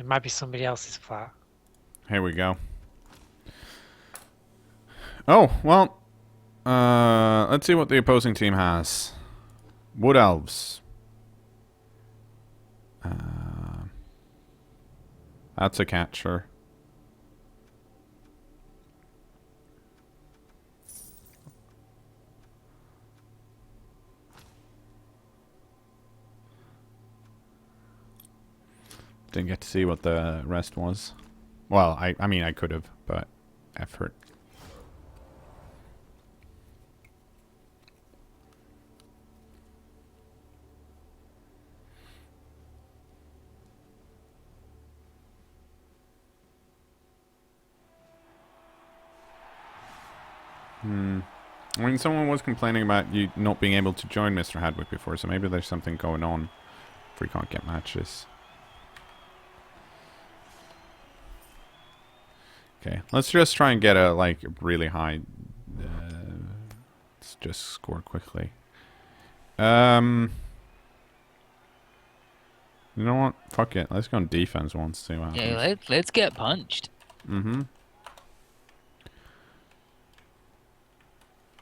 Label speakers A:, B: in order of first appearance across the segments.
A: It might be somebody else's flat.
B: Here we go. Oh, well, let's see what the opposing team has. Wood Elves. That's a catcher. Didn't get to see what the rest was. Well, I mean, I could have, but effort. I mean, someone was complaining about you not being able to join Mr. Hadwick before, so maybe there's something going on if we can't get matches. Okay, let's just try and get a, like, really high... let's just score quickly. You know what? Fuck it. Let's go on defense once, see what happens.
C: Yeah, let's get punched.
B: Mm-hmm.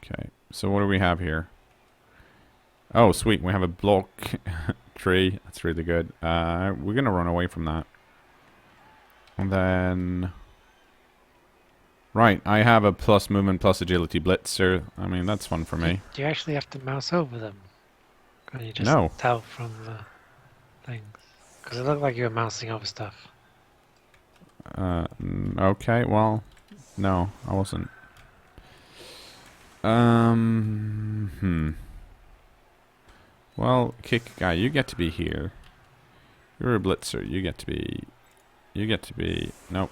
B: Okay, so what do we have here? Oh, sweet. We have a block tree. That's really good. We're going to run away from that. And then... Right, I have a plus movement plus agility blitzer. I mean, that's fun for me.
A: Do you actually have to mouse over them? Can you just
B: No.
A: tell from the things? Because it looked like you were mousing over stuff.
B: Okay, well, no, I wasn't. Well, kick guy, you get to be here. You're a blitzer. You get to be. Nope.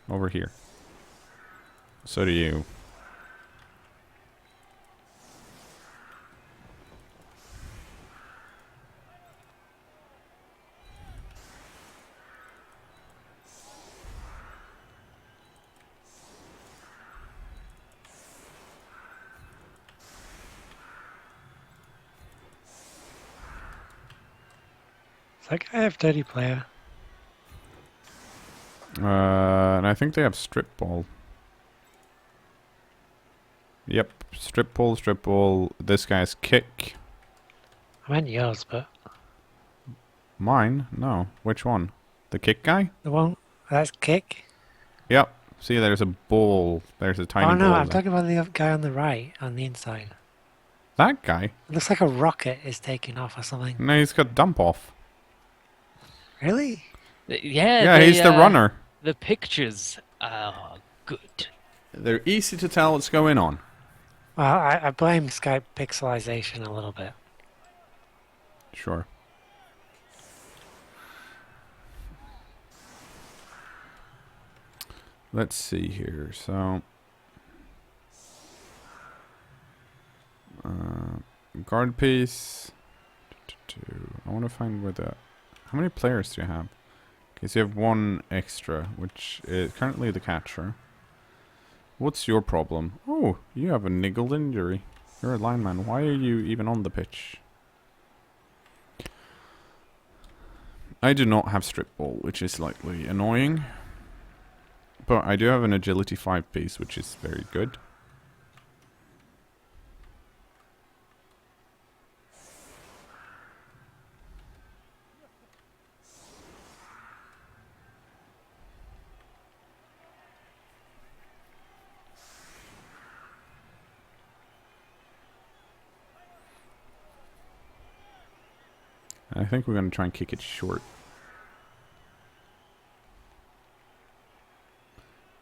B: Over here. So do you.
A: Does that guy have dirty player?
B: And I think they have strip ball. Yep, strip ball, strip ball. This guy's kick.
A: I meant yours, but...
B: Mine? No. Which one? The kick guy?
A: The one... That's kick?
B: Yep. See, there's a ball. There's a tiny ball.
A: Oh no, I'm
B: there.
A: talking about the other guy on the right, on the inside.
B: That guy?
A: It looks like a rocket is taking off or something.
B: No, he's got dump off.
A: Really?
C: Yeah,
B: Yeah, he's the runner.
C: The pictures are good.
B: They're easy to tell what's going on.
A: Well, I blame Skype pixelization a little bit.
B: Sure. Let's see here. So, guard piece. I want to find where the... How many players do you have? Okay, so you have one extra, which is currently the catcher. What's your problem? Oh, you have a niggled injury. You're a lineman. Why are you even on the pitch? I do not have strip ball, which is slightly annoying. But I do have an agility 5 piece, which is very good. I think we're going to try and kick it short.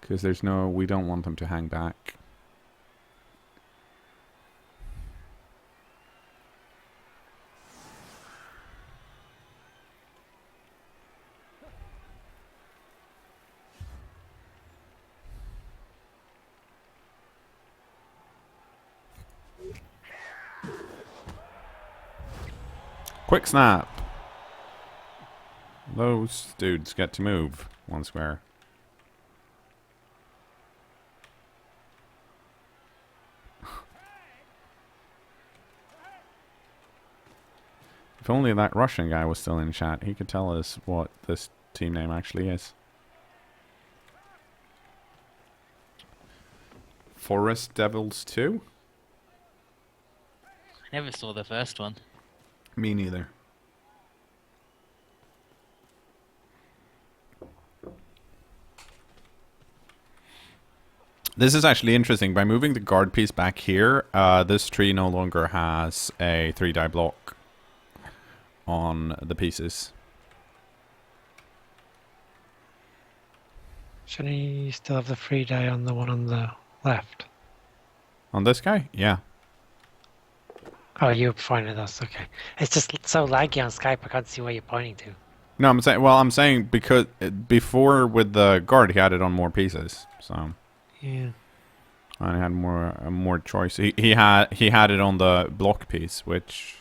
B: Because there's no... We don't want them to hang back. Quick snap! Those dudes get to move one square. If only that Russian guy was still in chat, he could tell us what this team name actually is. Forest Devils 2?
C: I never saw the first one.
B: Me neither. This is actually interesting. By moving the guard piece back here, this tree no longer has a 3-die block on the pieces.
A: Shouldn't you still have the 3-die on the one on the left?
B: On this guy? Yeah.
A: Oh, you're fine with us. Okay. It's just so laggy on Skype. I can't see where you're pointing to.
B: No, I'm saying because before with the guard he had it on more pieces, so
A: Yeah.
B: I had more choice. He had it on the block piece, which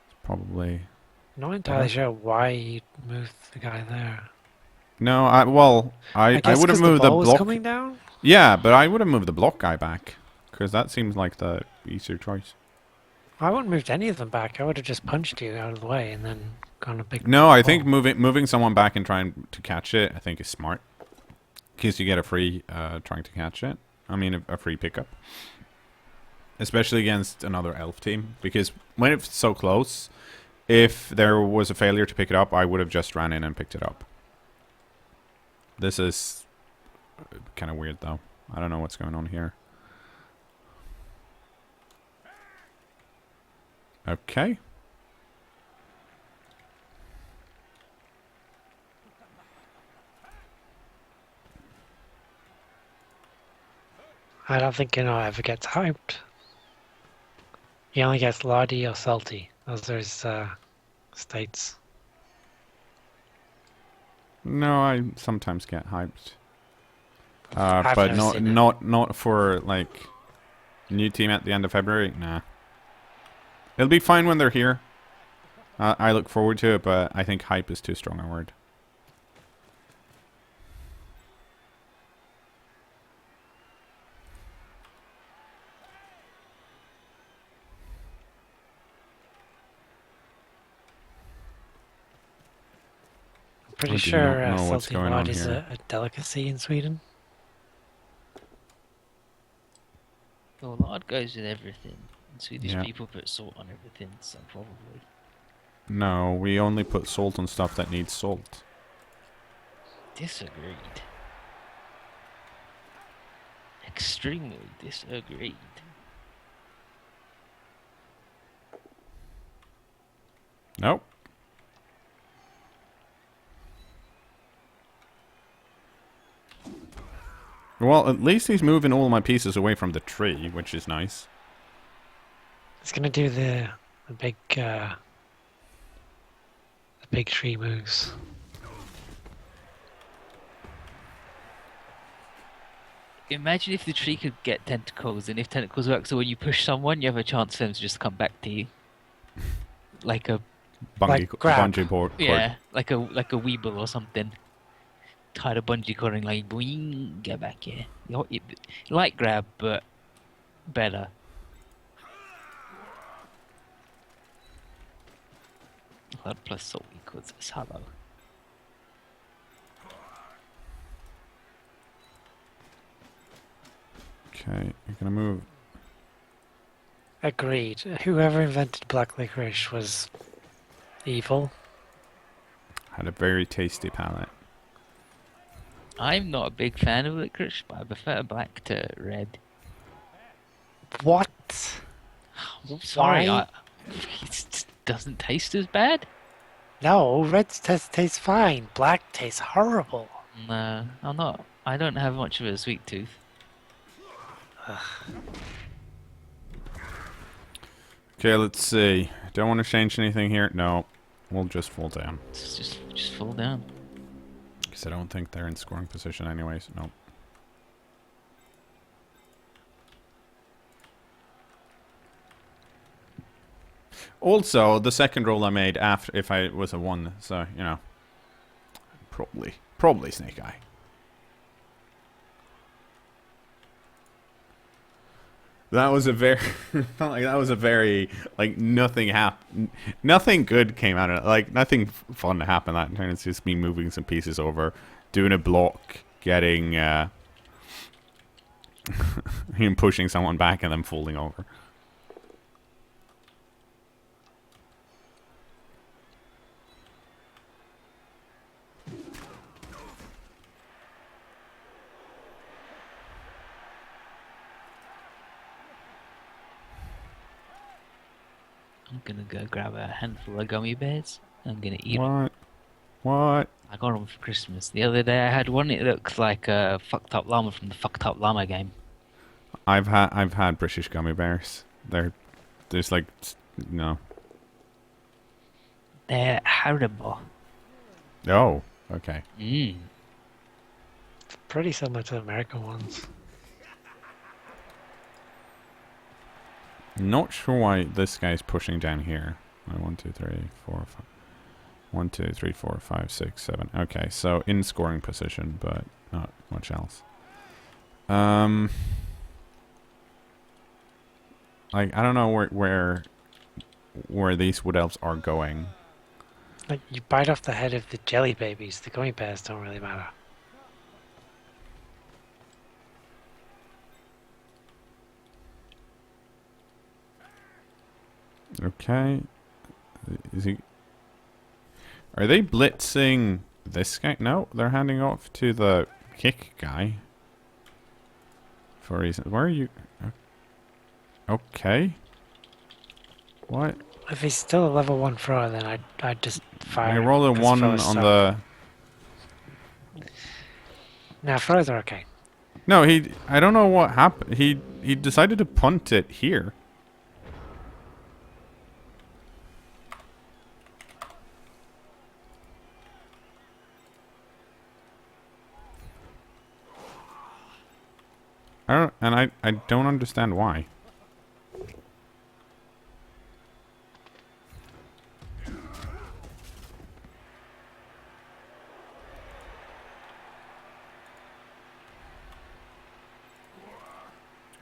B: is probably
A: Not entirely sure why you moved the guy there.
B: no. I
A: guess
B: would have
A: 'cause the
B: moved the
A: ball was
B: block.
A: coming down?
B: Yeah, but I would have moved the block guy back because that seems like the easier choice.
A: I wouldn't have moved any of them back. I would have just punched you out of the way and then gone a big.
B: No, I
A: ball.
B: think moving someone back and trying to catch it, I think is smart. Because you get a free trying to catch it. I mean, a free pickup. Especially against another elf team. Because when it's so close, if there was a failure to pick it up, I would have just ran in and picked it up. This is kind of weird, though. I don't know what's going on here. Okay.
A: I don't think ever gets hyped. He only gets Lardy or Salty. Those are his states.
B: No, I sometimes get hyped.
A: I've
B: But
A: never seen it.
B: not for like new team at the end of February. Nah, it'll be fine when they're here. I look forward to it, but I think hype is too strong a word.
A: Pretty
B: I do
A: sure
B: not know what's
A: Salty
B: going
A: Lard
B: on
A: is
B: here.
A: a delicacy in Sweden.
C: Well, lard goes with everything. And Swedish
B: Yeah.
C: people put salt on everything, so probably.
B: No, we only put salt on stuff that needs salt.
C: Disagreed. Extremely disagreed.
B: Nope. Well, at least he's moving all my pieces away from the tree, which is nice.
A: It's gonna do the big tree moves.
C: Imagine if the tree could get tentacles, and if tentacles work, so when you push someone, you have a chance for them to just come back to you. Like a
A: Like grab.
B: Bungee cord.
C: yeah, like a weeble or something. Tied a bungee cord and like boing, get back here. Like grab, but better. Blood plus salt equals hollow.
B: Okay, you're gonna move.
A: Agreed. Whoever invented black licorice was evil.
B: Had a very tasty palate.
C: I'm not a big fan of licorice, but I prefer black to red.
A: What?
C: Sorry,
A: Why?
C: it just doesn't taste as bad.
A: No, red tastes fine. Black tastes horrible.
C: No, I'm not. I don't have much of a sweet tooth.
B: Okay, let's see. Don't want to change anything here. No, we'll just fall down.
C: Just fall down.
B: Because I don't think they're in scoring position anyways. No. Also, the second roll I made after, if I was a 1, so, you know. Probably Snake Eye. That was a very, felt like that was a very, like, nothing happened, nothing good came out of it. Like, nothing fun happened that turn. It's just me moving some pieces over, doing a block, getting, him pushing someone back and then falling over.
C: I'm gonna go grab a handful of gummy bears. I'm gonna eat 'em.
B: What? What?
C: I got them for Christmas. The other day I had one. It looks like a fucked up llama from the fucked up llama game.
B: I've had British gummy bears. There's like, no.
C: They're horrible.
B: Oh, okay.
C: Mmm.
A: Pretty similar to American ones.
B: Not sure why this guy's pushing down here. 1, 2, 3, 4, 5. 1, 2, 3, 4, 5, 6, 7. Okay, so in scoring position, but not much else. Like, I don't know where these wood elves are going.
A: Like, you bite off the head of the jelly babies, the gummy bears don't really matter.
B: Okay. Is he... Are they blitzing this guy? No, they're handing off to the kick guy. For a reason. Where are you? Okay. What?
A: If he's still a level 1 thrower, then I'd just fire
B: I
A: him,
B: rolled a
A: 'cause
B: 1
A: throwers
B: on
A: suck.
B: the...
A: Now, throwers are okay.
B: No, I don't know what happened. He decided to punt it here. I don't understand why.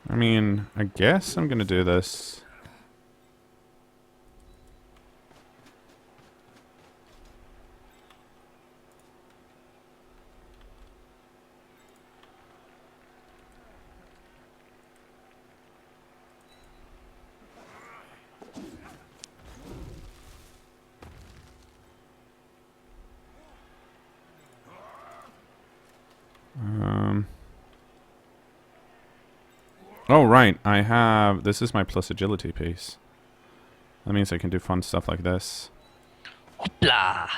B: I mean, I guess I'm gonna do this. Oh, right. I have... This is my plus agility piece. That means I can do fun stuff like this.
C: Hoopla!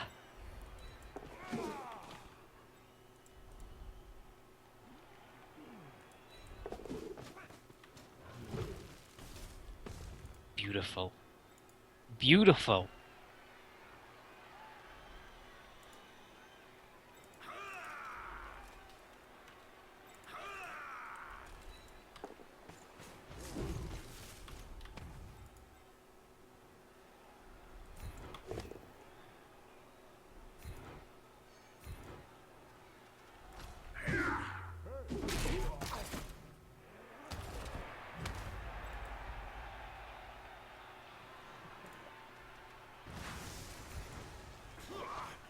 C: Beautiful. Beautiful.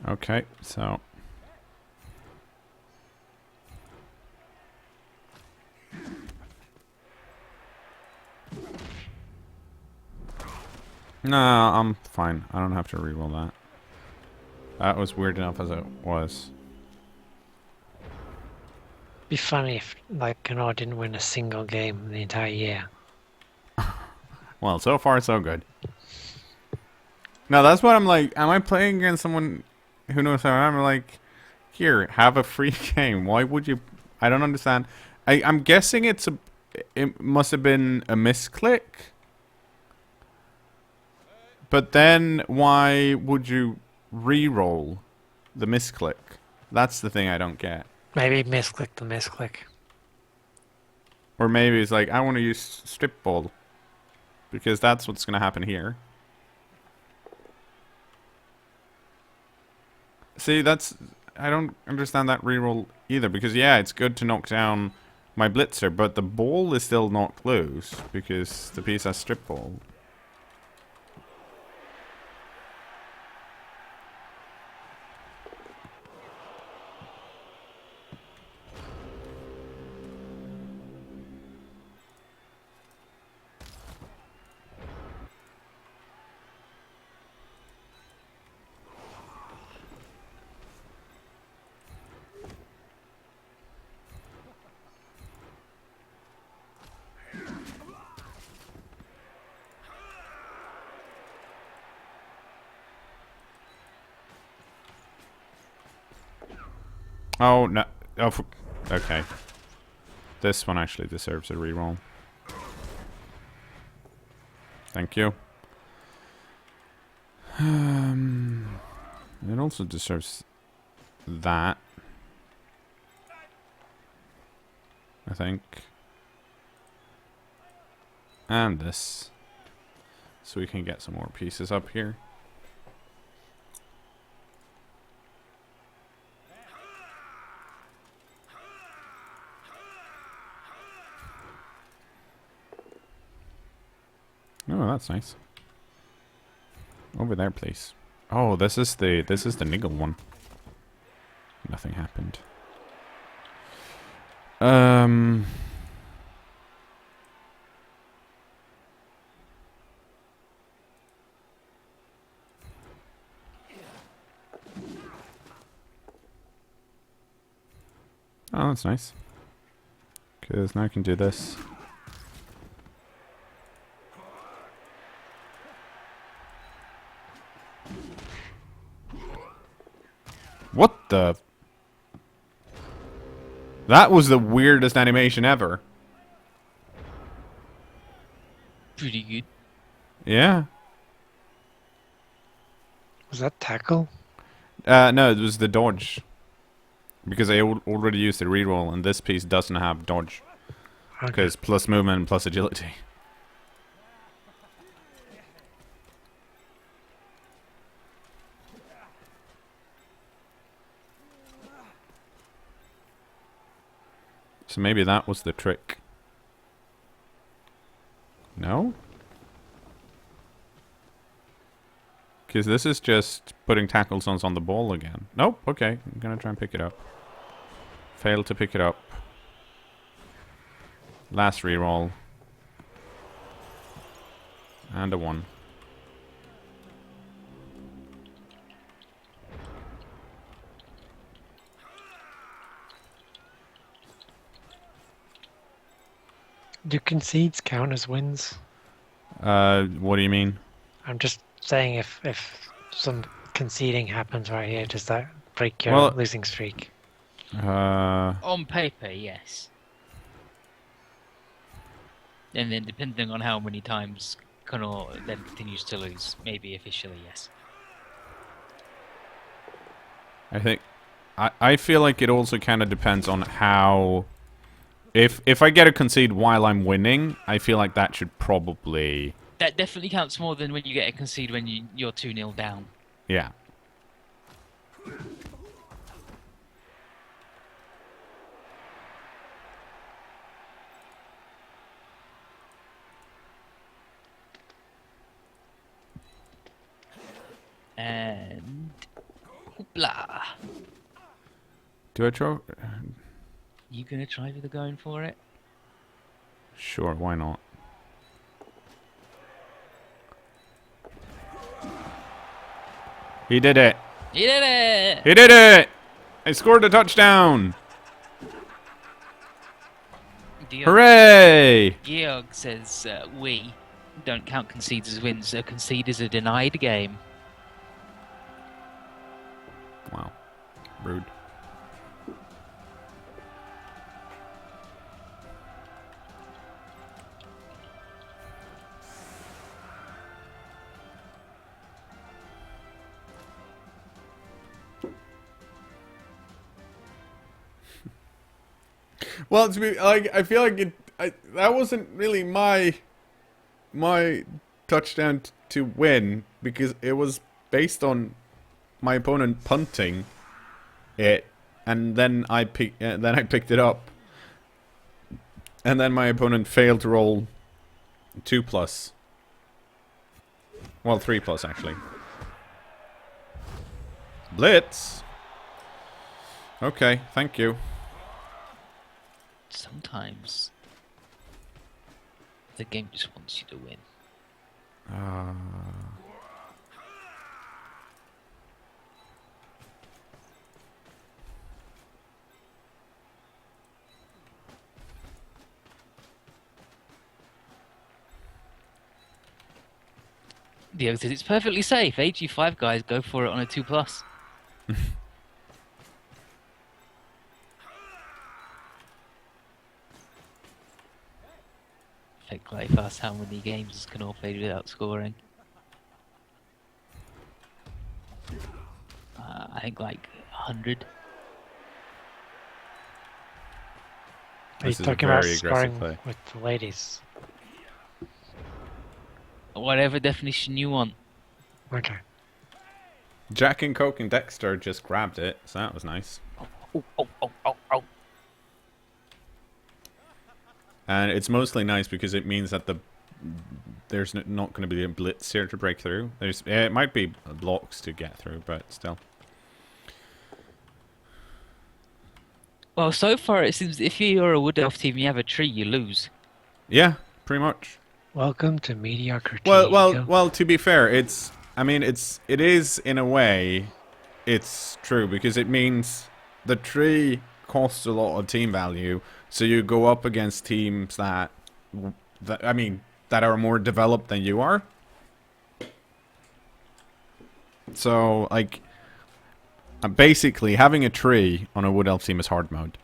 B: Okay, so... Nah, I'm fine. I don't have to reroll that. That was weird enough as it was.
A: Be funny if, like, cKnoor didn't win a single game the entire year.
B: Well, so far so good. No, that's what I'm like. Am I playing against someone who knows how I'm like, here, have a free game. Why would you? I don't understand. I'm guessing it must have been a misclick. But then why would you re-roll the misclick? That's the thing I don't get.
A: Maybe misclick the misclick.
B: Or maybe it's like, I want to use strip ball. Because that's what's going to happen here. See, I don't understand that reroll either. Because, yeah, it's good to knock down my blitzer, but the ball is still not close because the piece has strip ball. Oh, no. Oh, okay. This one actually deserves a reroll. Thank you. It also deserves that. I think. And this. So we can get some more pieces up here. Oh, that's nice. Over there, please. Oh, this is the niggle one. Nothing happened. Oh, that's nice. Because now I can do this. What the? That was the weirdest animation ever.
C: Pretty good.
B: Yeah.
A: Was that tackle?
B: No, it was the dodge. Because I already used the reroll, and this piece doesn't have dodge.
A: Okay.
B: Because plus movement plus agility. So maybe that was the trick. No? Because this is just putting tackle zones on the ball again. Nope, okay. I'm gonna try and pick it up. Failed to pick it up. Last reroll. And a 1.
A: Do concedes count as wins?
B: What do you mean?
A: I'm just saying if some conceding happens right here, does that break your
B: Well,
A: losing streak?
C: On paper, yes. And then depending on how many times cKnoor then continues to lose, maybe officially, yes.
B: I think... I feel like it also kind of depends on how... If I get a concede while I'm winning, I feel like that should probably...
C: That definitely counts more than when you get a concede when you're 2-0 down.
B: Yeah.
C: And... Hoopla!
B: Do I try...
C: You gonna try for the going for it?
B: Sure, why not? He did it!
C: He did it!
B: He did it! I scored a touchdown! Hooray!
C: Georg says, we don't count concedes as wins. A concede is a denied game.
B: Wow. Rude. Well, to be like, I feel like that wasn't really my touchdown to win because it was based on my opponent punting it, and then I picked it up. And then my opponent failed to roll 2+. Well, 3+, actually. Blitz! Okay, thank you.
C: Sometimes the game just wants you to win. Dio says it's perfectly safe. AG5 guys go for it on a 2+. Fake life asked how many games has cKnoor played without scoring. I think like 100.
A: Are you
B: This is a
A: talking about
B: very aggressive
A: scoring
B: play.
A: with the ladies?
C: Whatever definition you want.
A: Okay.
B: Jack and Coke and Dexter just grabbed it, so that was nice.
C: Oh.
B: And it's mostly nice because it means that there's not going to be a blitz here to break through. It might be blocks to get through, but still.
C: Well, so far it seems if you're a Wood Elf team, you have a tree, you lose.
B: Yeah, pretty much.
A: Welcome to mediocrity.
B: Well. To be fair, it is in a way, it's true because it means the tree costs a lot of team value, so you go up against teams that are more developed than you are. So like, basically having a tree on a Wood Elf team is hard mode.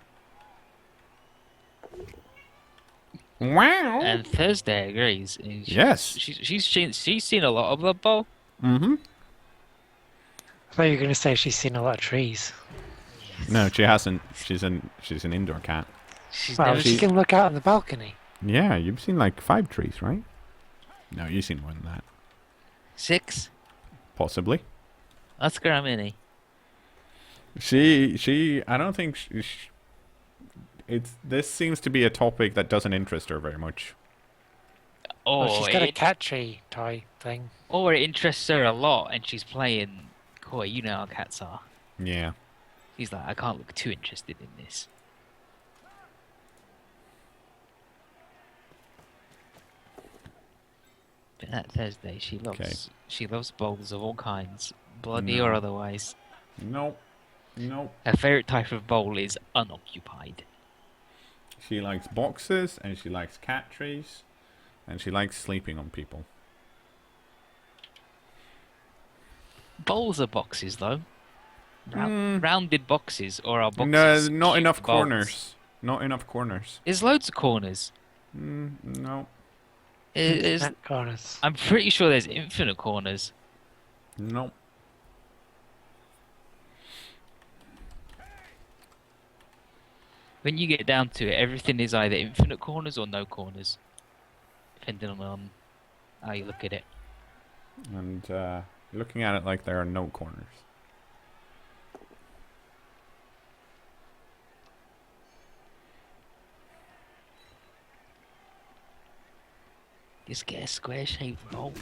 B: Wow.
C: And Thursday agrees.
B: Yes.
C: She's seen a lot of Blood Bowl.
B: Mm-hmm.
A: I thought you were going to say she's seen a lot of trees.
B: No, she hasn't. She's an indoor cat.
C: She's
A: Well,
C: never
A: she
C: seen.
A: can look out on the balcony.
B: Yeah, you've seen like 5 trees, right? No, you've seen more than that.
C: 6.
B: Possibly.
C: Ask her how many.
B: I don't think this seems to be a topic that doesn't interest her very much.
A: Well, she's got a
C: It,
A: cat tree toy thing.
C: or it interests her a lot, and she's playing. Koi, you know how cats are.
B: Yeah.
C: He's like, I can't look too interested in this. But that Thursday, she loves bowls of all kinds, bloody or
B: No.
C: otherwise.
B: Nope.
C: Her favourite type of bowl is unoccupied.
B: She likes boxes, and she likes cat trees, and she likes sleeping on people.
C: Bowls are boxes, though. Rounded boxes, or are boxes?
B: No, not
C: cute
B: enough
C: bowls?
B: corners. Not enough corners.
C: There's loads of corners.
B: No.
A: Infinite corners.
C: I'm pretty sure there's infinite corners.
B: No.
C: When you get down to it, everything is either infinite corners or no corners, depending on how you look at it.
B: And looking at it like there are no corners.
C: Just get a square-shaped bowl.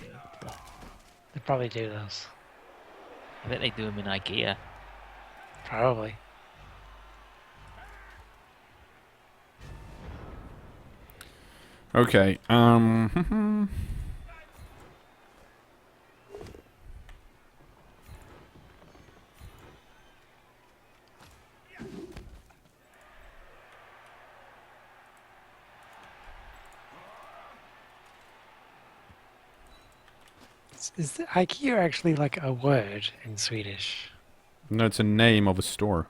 A: They probably do those.
C: I bet they do them in IKEA.
A: Probably.
B: Okay.
A: Is the IKEA actually like a word in Swedish?
B: No, it's a name of a store.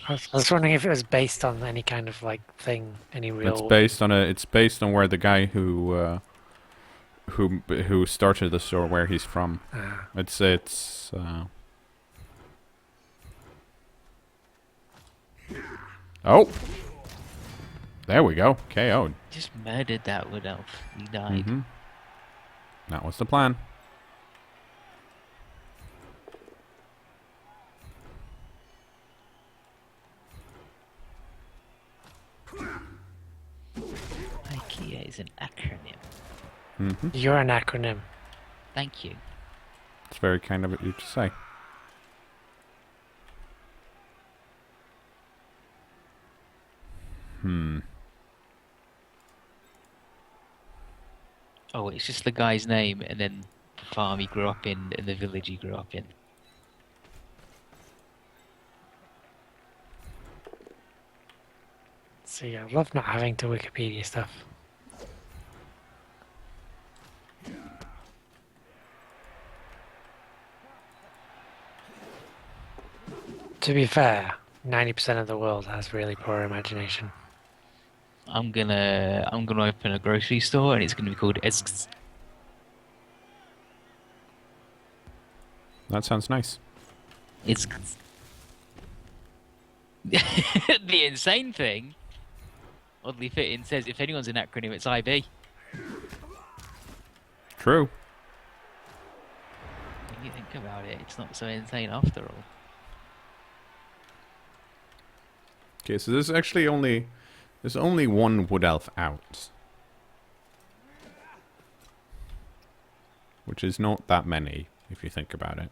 A: I was wondering if it was based on any kind of like thing, any real.
B: It's based on where the guy who started the store, where he's from. It's Oh, there we go. KO'd.
C: Just murdered that wood elf. He died.
B: That was the plan.
C: is an acronym.
B: Mm-hmm.
A: You're an acronym.
C: Thank you.
B: It's very kind of you to say. Hmm.
C: Oh, it's just the guy's name and then the farm he grew up in and the village he grew up in.
A: See, I love not having to Wikipedia stuff. To be fair, 90% of the world has really poor imagination.
C: I'm gonna open a grocery store and it's gonna be called Esks.
B: That sounds nice.
C: Esks. The insane thing, oddly fitting, says if anyone's an acronym, it's IB.
B: True.
C: When you think about it, it's not so insane after all.
B: Okay, so there's only one wood elf out, which is not that many if you think about it.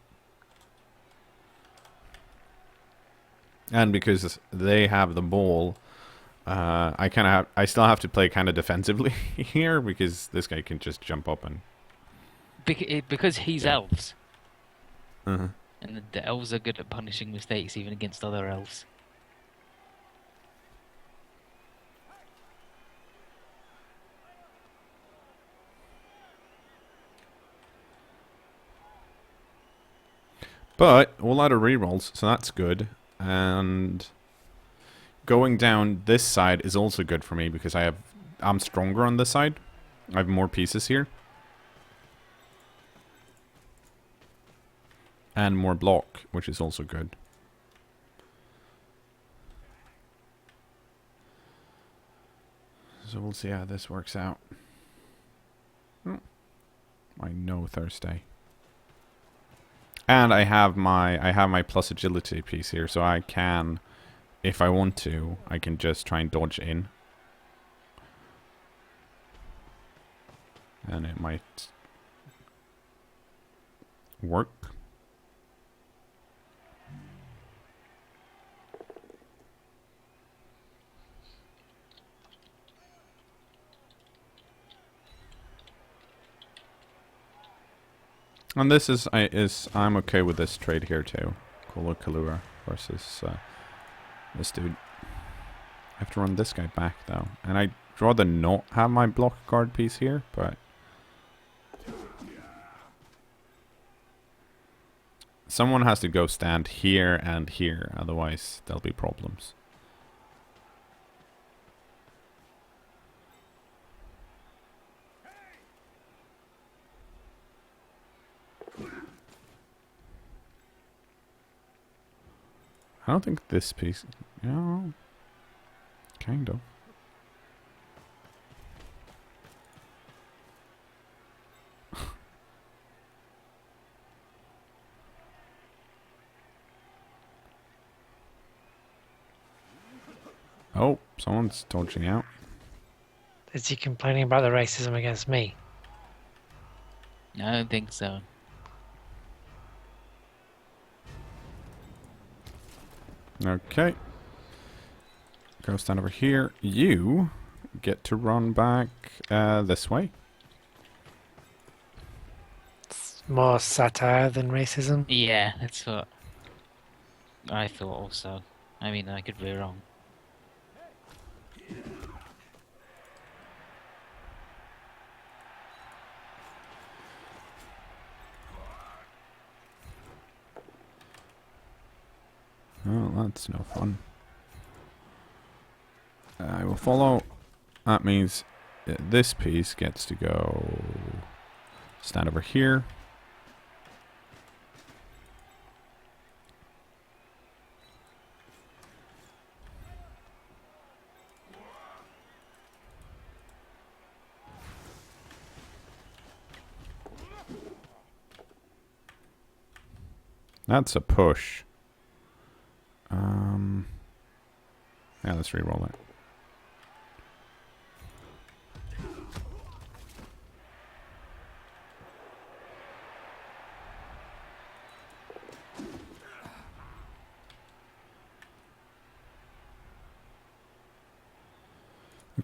B: And because they have the ball, I still have to play kind of defensively here because this guy can just jump up and.
C: Because he's
B: Yeah.
C: elves,
B: Uh-huh.
C: and the elves are good at punishing mistakes even against other elves.
B: But a lot of rerolls, so that's good. And going down this side is also good for me because I'm stronger on this side. I have more pieces here. And more block, which is also good. So we'll see how this works out. I know Thursday. And I have my plus agility piece here, so I can, if I want to, I can just try and dodge in. And it might work. And this is I'm okay with this trade here too. cKnoor versus this dude. I have to run this guy back though, and I'd rather not have my block guard piece here, but someone has to go stand here and here, otherwise there'll be problems. I don't think this piece... No. Kind of. Oh, someone's dodging out.
A: Is he complaining about the racism against me?
C: I don't think so.
B: Okay. Go stand over here. You get to run back this way.
A: It's more satire than racism.
C: Yeah, that's what I thought also. I mean, I could be wrong.
B: Oh, that's no fun. I will follow. That means this piece gets to go stand over here. That's a push. Yeah, let's re-roll it.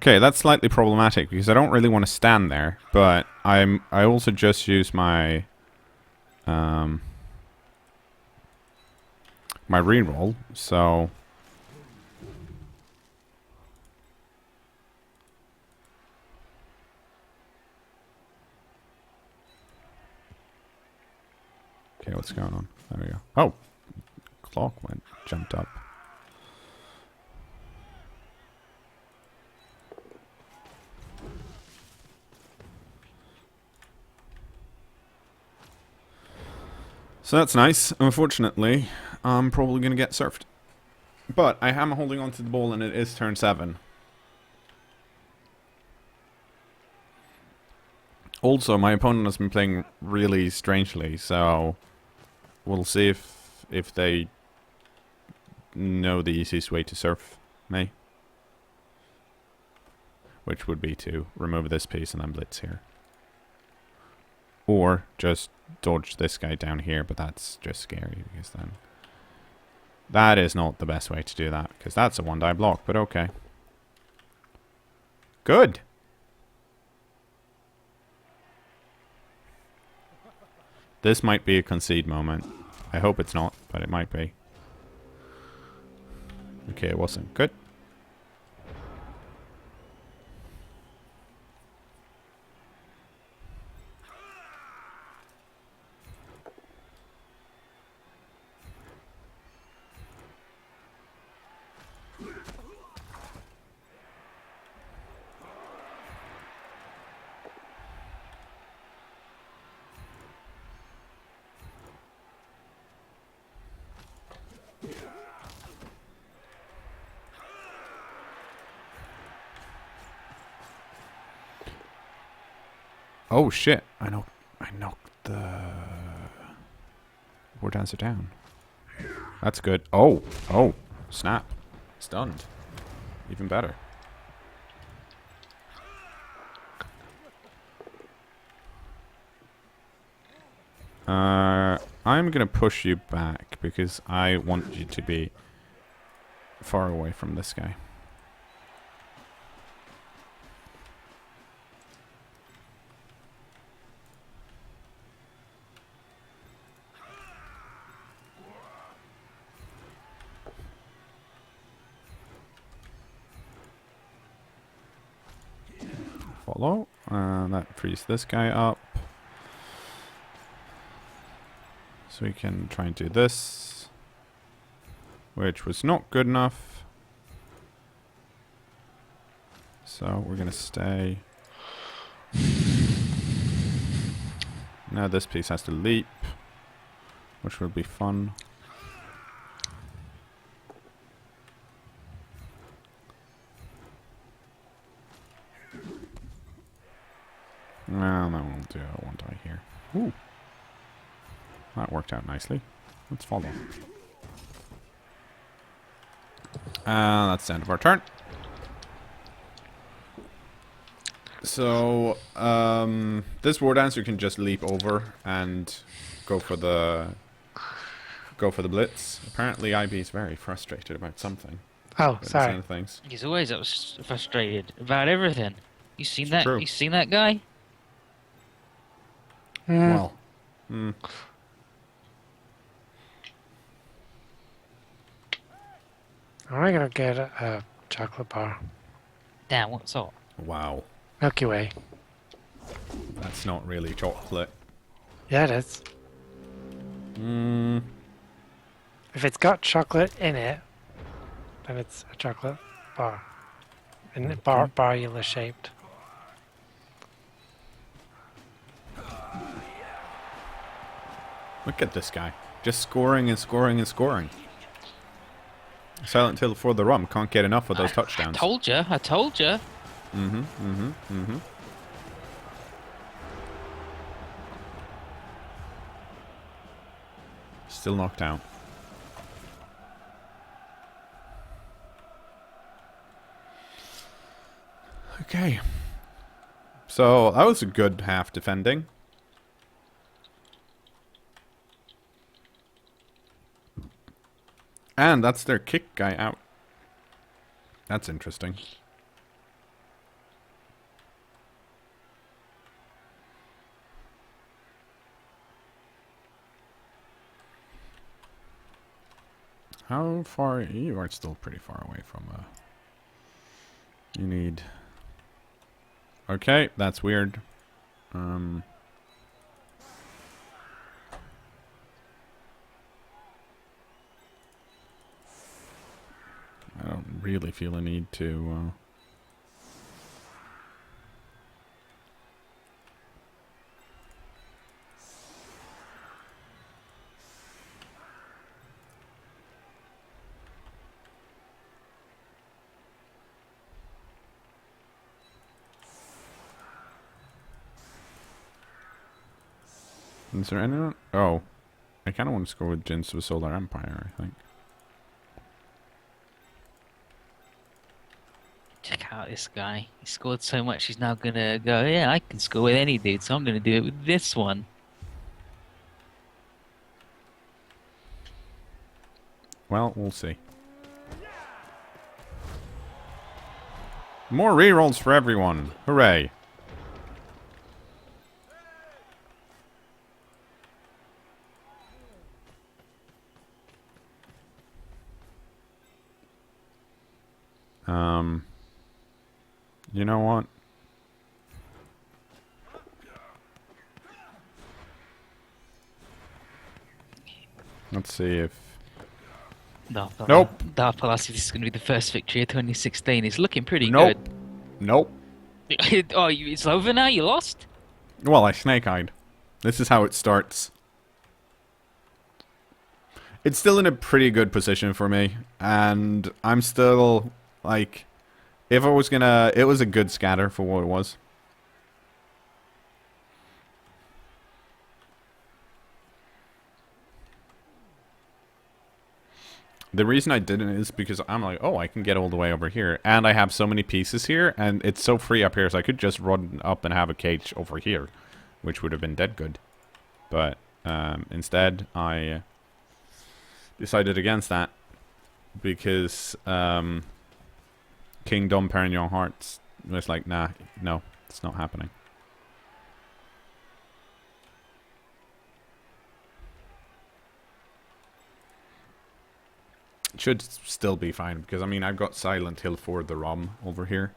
B: Okay, that's slightly problematic because I don't really want to stand there, but I also just use my my reroll, so okay, what's going on? There we go. Oh, clock jumped up. So that's nice. Unfortunately, I'm probably going to get surfed. But I am holding on to the ball and it is turn 7. Also, my opponent has been playing really strangely, so we'll see if they know the easiest way to surf me. Which would be to remove this piece and then blitz here. Or just dodge this guy down here, but that's just scary because then that is not the best way to do that, because that's a 1-die block, but okay. Good! This might be a concede moment. I hope it's not, but it might be. Okay, it wasn't. Good. Oh shit! I knocked the war dancer down. That's good. Oh, snap! Stunned. Even better. I'm gonna push you back because I want you to be far away from this guy. Follow. That frees this guy up. So we can try and do this. Which was not good enough. So we're gonna stay. Now this piece has to leap. Which will be fun. Well, that won't do. I won't die here. Ooh. That worked out nicely. Let's follow. That's the end of our turn. So, this war dancer can just leap over and go for the blitz. Apparently, IB is very frustrated about something.
A: Oh,
B: About
A: sorry.
B: some things.
C: He's always frustrated about everything. You seen that?
B: True.
C: You seen that guy?
B: Well,
A: I'm gonna get a chocolate bar.
C: Damn, what's up?
B: wow.
A: Milky Way.
B: That's not really chocolate.
A: Yeah, it is. If it's got chocolate in it, then it's a chocolate bar. And bar-ula shaped.
B: Look at this guy. Just scoring and scoring and scoring. Silent Hill for the rum. Can't get enough of those touchdowns.
C: I told you. I told you.
B: Still knocked out. Okay. So, that was a good half defending. And that's their kick guy out. That's interesting. How far? You are still pretty far away from, you need... Okay, that's weird. I don't really feel a need to, Is there anyone? Oh. I kind of want to score with Jinx of the Solar Empire, I think.
C: Check out this guy. He scored so much, he's now gonna go, yeah, I can score with any dude, so I'm gonna do it with this one.
B: Well, we'll see. More rerolls for everyone. Hooray. You know what? Let's see if... Nope.
C: Dark Palace, this is gonna be the first victory of 2016. It's looking pretty
B: Nope. Nope.
C: good. Oh, it's over now? You lost?
B: Well, I snake-eyed. This is how it starts. It's still in a pretty good position for me. And I'm still, like... If I was gonna... It was a good scatter for what it was. The reason I didn't is because I'm like, oh, I can get all the way over here. And I have so many pieces here, and it's so free up here, so I could just run up and have a cage over here, which would have been dead good. But instead, I decided against that because Kingdom Perignon Hearts was like, nah, no, it's not happening. Should still be fine, because, I mean, I've got Silent Hill for the ROM over here.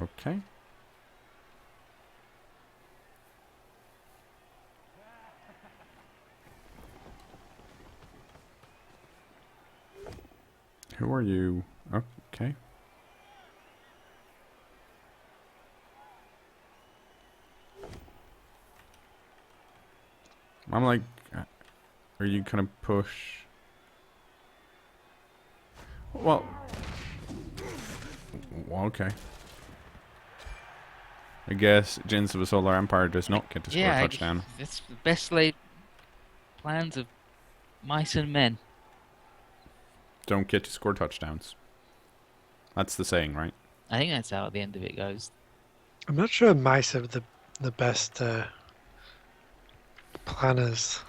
B: Okay. Who are you? Okay. I'm like, are you gonna push? Well, okay. I guess Jinx of the Solar Empire does not get to score a touchdown.
C: It's the best laid plans of mice and men.
B: Don't get to score touchdowns. That's the saying, right?
C: I think that's how the end of it goes.
A: I'm not sure mice are the best planners.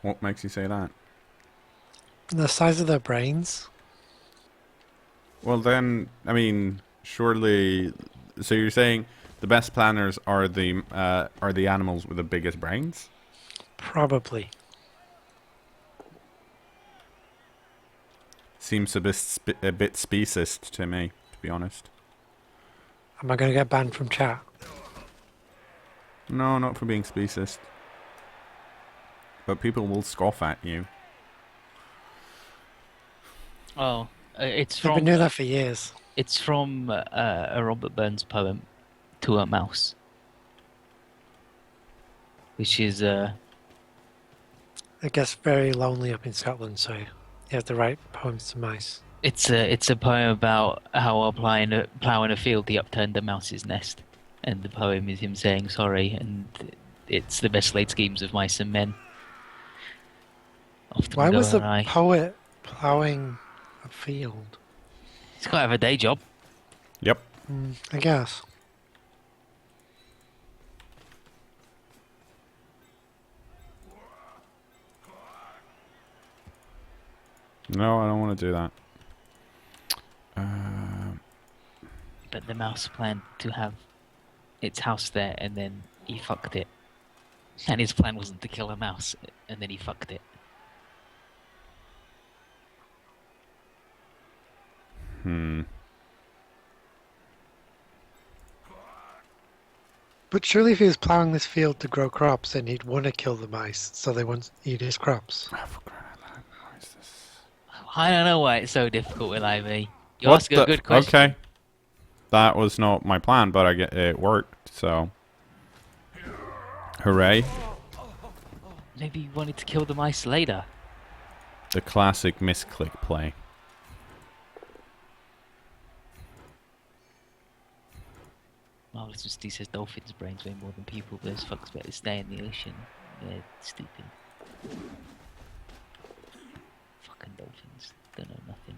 B: What makes you say that?
A: The size of their brains.
B: Well, then, I mean, surely. So you're saying the best planners are the animals with the biggest brains?
A: Probably.
B: Seems a bit speciesist to me, to be honest.
A: Am I going to get banned from chat?
B: No, not for being speciesist. But people will scoff at you.
C: Oh, it's
A: I've
C: from
A: been doing that for years.
C: it's from a Robert Burns poem, "To a Mouse," which is
A: It gets very lonely up in Scotland, so you have to write poems to mice.
C: it's a poem about how while plowing a field he upturned a mouse's nest, and the poem is him saying sorry, and it's the best laid schemes of mice and men. Often
A: Why
C: go
A: was the
C: awry.
A: poet ploughing a field?
C: He's got to have a day job.
B: Yep.
A: I guess.
B: No, I don't want to do that. Uh,
C: But the mouse planned to have its house there, and then he fucked it. And his plan wasn't to kill a mouse, and then he fucked it.
B: hmm.
A: But surely if he was plowing this field to grow crops, then he'd want to kill the mice so they won't eat his crops.
B: Oh, for crying out loud, what is this?
C: I don't know why it's so difficult with IV. You
B: What
C: ask a
B: the?
C: good question.
B: Okay. That was not my plan, but I get it worked, so. Hooray.
C: Maybe you wanted to kill the mice later.
B: The classic misclick play.
C: Marvelous Majesty says dolphins' brains weigh more than people, those fucks better stay in the ocean. They're stupid. Fucking dolphins. Don't know nothing.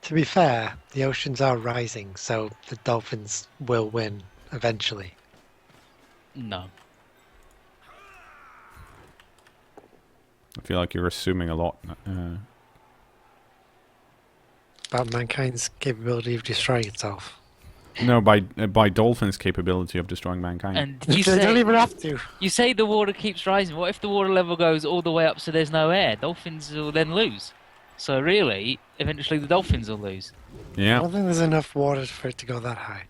A: To be fair, the oceans are rising, so the dolphins will win eventually.
C: No.
B: I feel like you're assuming a lot.
A: About mankind's capability of destroying itself.
B: No, by dolphins' capability of destroying mankind.
C: And
A: They
C: you
A: don't
C: say
A: even have to.
C: you say the water keeps rising. What if the water level goes all the way up so there's no air? Dolphins will then lose. So really, eventually the dolphins will lose.
A: I
B: Yeah.
A: don't think there's enough water for it to go that high.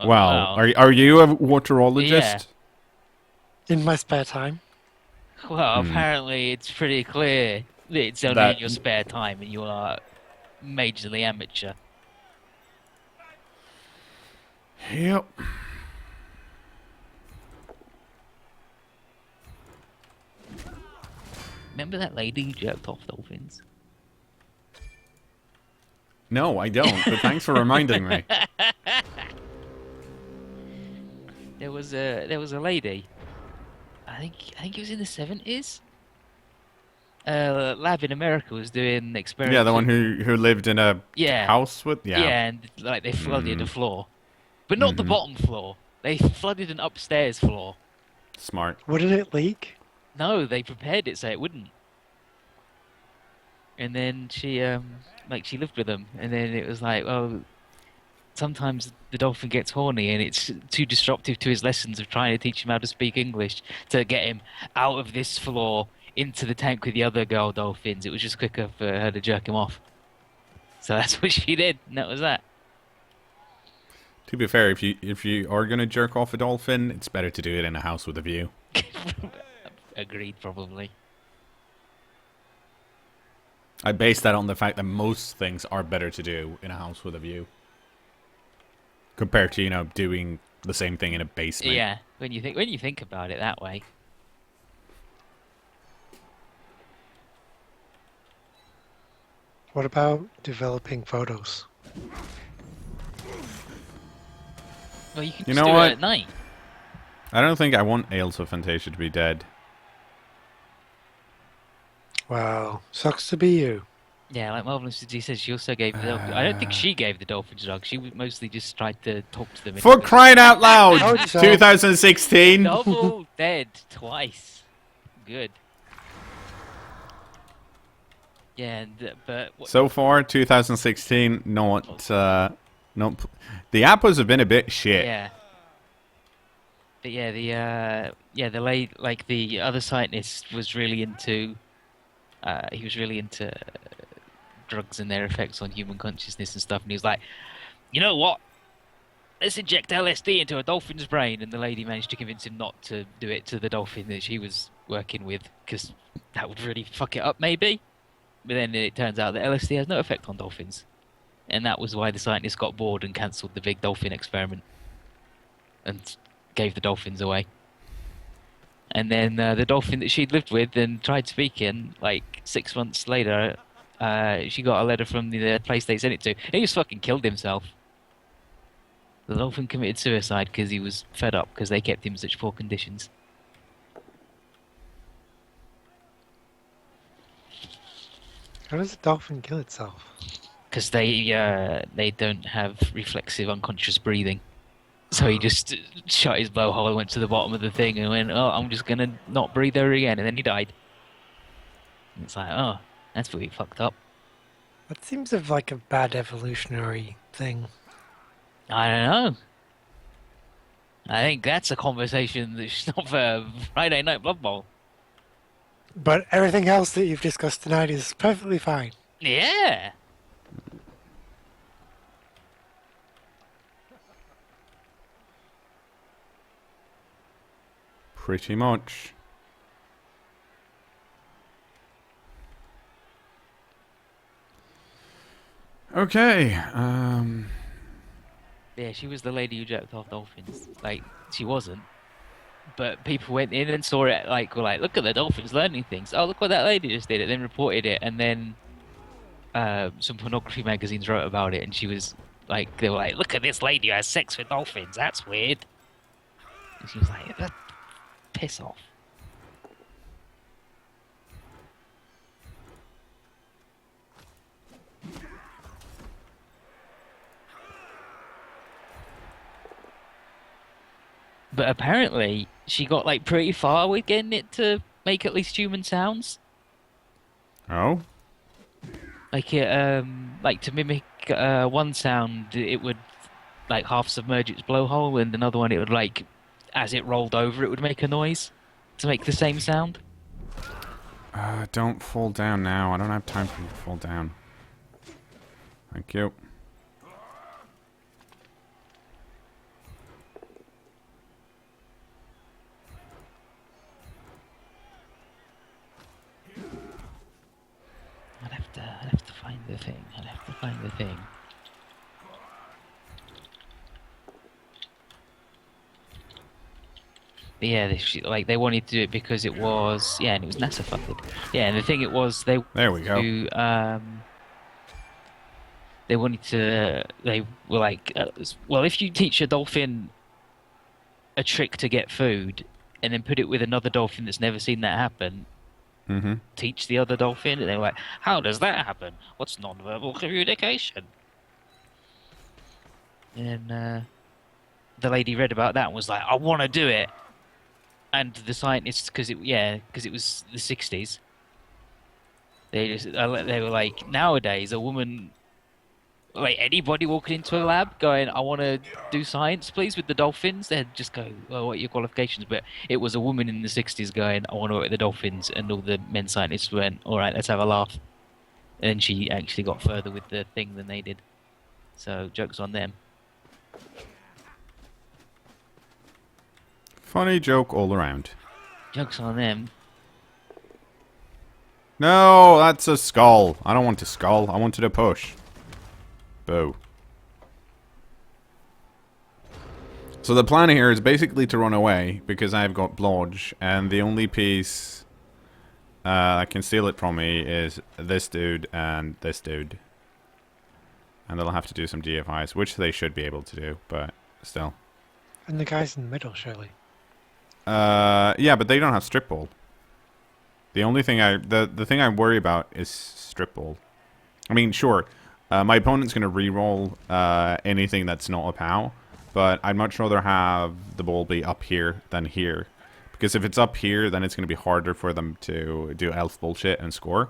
B: Well, are you a waterologist?
C: Yeah.
A: In my spare time.
C: Well,
B: Hmm.
C: apparently it's pretty clear that it's only
B: That-
C: in your spare time and you are majorly amateur.
B: Yep.
C: Remember that lady who jerked off dolphins?
B: No, I don't. But thanks for reminding me.
C: There was a lady. I think it was in the 70s. A lab in America was doing experiments.
B: Yeah, the one who lived in a
C: Yeah.
B: house with. Yeah.
C: Yeah, and like they flooded a floor, but not the
B: Mhm.
C: bottom floor. They flooded an upstairs floor.
B: Smart.
A: Wouldn't it leak?
C: No, they prepared it so it wouldn't. And then she she lived with them, and then it was like, oh, sometimes the dolphin gets horny, and it's too disruptive to his lessons of trying to teach him how to speak English to get him out of this floor into the tank with the other girl dolphins. It was just quicker for her to jerk him off. So that's what she did, and that was that.
B: To be fair, if you are gonna jerk off a dolphin, it's better to do it in a house with a view.
C: Agreed, probably.
B: I base that on the fact that most things are better to do in a house with a view, compared to doing the same thing in a basement.
C: Yeah, when you think about it that way.
A: What about developing photos?
C: Well, you can
B: You
C: just
B: know
C: do
B: what?
C: it at night.
B: I don't think I want Elves of Fantasia to be dead.
A: Wow, sucks to be you.
C: Yeah, like Marvelous City says, she also gave the dolphin. I don't think she gave the dolphins drugs. She mostly just tried to talk to them.
B: For crying out loud!
A: Told so.
B: 2016.
C: Double dead twice. Good. Yeah, but
B: So far, 2016, not. The apples have been a bit shit.
C: yeah. But yeah, the other scientist was really into. He was really into drugs and their effects on human consciousness and stuff, and he was like, you know what? Let's inject LSD into a dolphin's brain, and the lady managed to convince him not to do it to the dolphin that she was working with, because that would really fuck it up, maybe. But then it turns out that LSD has no effect on dolphins, and that was why the scientists got bored and cancelled the big dolphin experiment, and gave the dolphins away. And then the dolphin that she'd lived with and tried speaking, like 6 months later, she got a letter from the place they sent it to. And he just fucking killed himself. The dolphin committed suicide because he was fed up because they kept him in such poor conditions.
A: How does a dolphin kill itself?
C: Because they don't have reflexive unconscious breathing. So he just shut his blowhole and went to the bottom of the thing and went, "Oh, I'm just gonna not breathe there again," and then he died. And it's like, oh, that's really fucked up.
A: That seems of like a bad evolutionary thing.
C: I don't know. I think that's a conversation that's not for Friday Night Blood Bowl.
A: But everything else that you've discussed tonight is perfectly fine.
C: Yeah.
B: Pretty much. Okay.
C: Yeah, she was the lady who jerked off dolphins. Like, she wasn't. But people went in and saw it, like, were like, look at the dolphins learning things. Oh, look what that lady just did. It then reported it. And then some pornography magazines wrote about it. And she was like, they were like, look at this lady who has sex with dolphins. That's weird. And she was like, piss off. But apparently, she got like pretty far with getting it to make at least human sounds.
B: Oh.
C: Like to mimic one sound, it would like half submerge its blowhole, and another one, it would like, as it rolled over, it would make a noise to make the same sound.
B: Don't fall down now. I don't have time for you to fall down. Thank you.
C: I'd have to find the thing. I'd have to find the thing. But yeah, they wanted to do it because it was, yeah, and it was NASA funded. Yeah, and the thing it was
B: There we go.
C: they wanted to they were like, well, if you teach a dolphin a trick to get food and then put it with another dolphin that's never seen that happen,
B: Mm-hmm.
C: teach the other dolphin, and they were like, how does that happen? What's nonverbal communication? And the lady read about that and was like, I want to do it. And the scientists, because it was the 60s, they were like, nowadays a woman, like anybody walking into a lab going, I want to do science, please, with the dolphins, they'd just go, well, what are your qualifications? But it was a woman in the 60s going, I want to work with the dolphins, and all the men scientists went, all right, let's have a laugh. And then she actually got further with the thing than they did. So, joke's on them.
B: Funny joke all around.
C: Joke's on them.
B: No, that's a skull. I don't want a skull. I wanted a push. Boo. So the plan here is basically to run away because I've got blodge, and the only piece that can steal it from me is this dude and this dude. And they'll have to do some DFIs, which they should be able to do, but still.
A: And the guys in the middle, surely.
B: Yeah, but they don't have strip ball. The only thing the thing I worry about is strip ball. I mean, sure, my opponent's going to re-roll anything that's not a POW, but I'd much rather have the ball be up here than here. Because if it's up here, then it's going to be harder for them to do elf bullshit and score.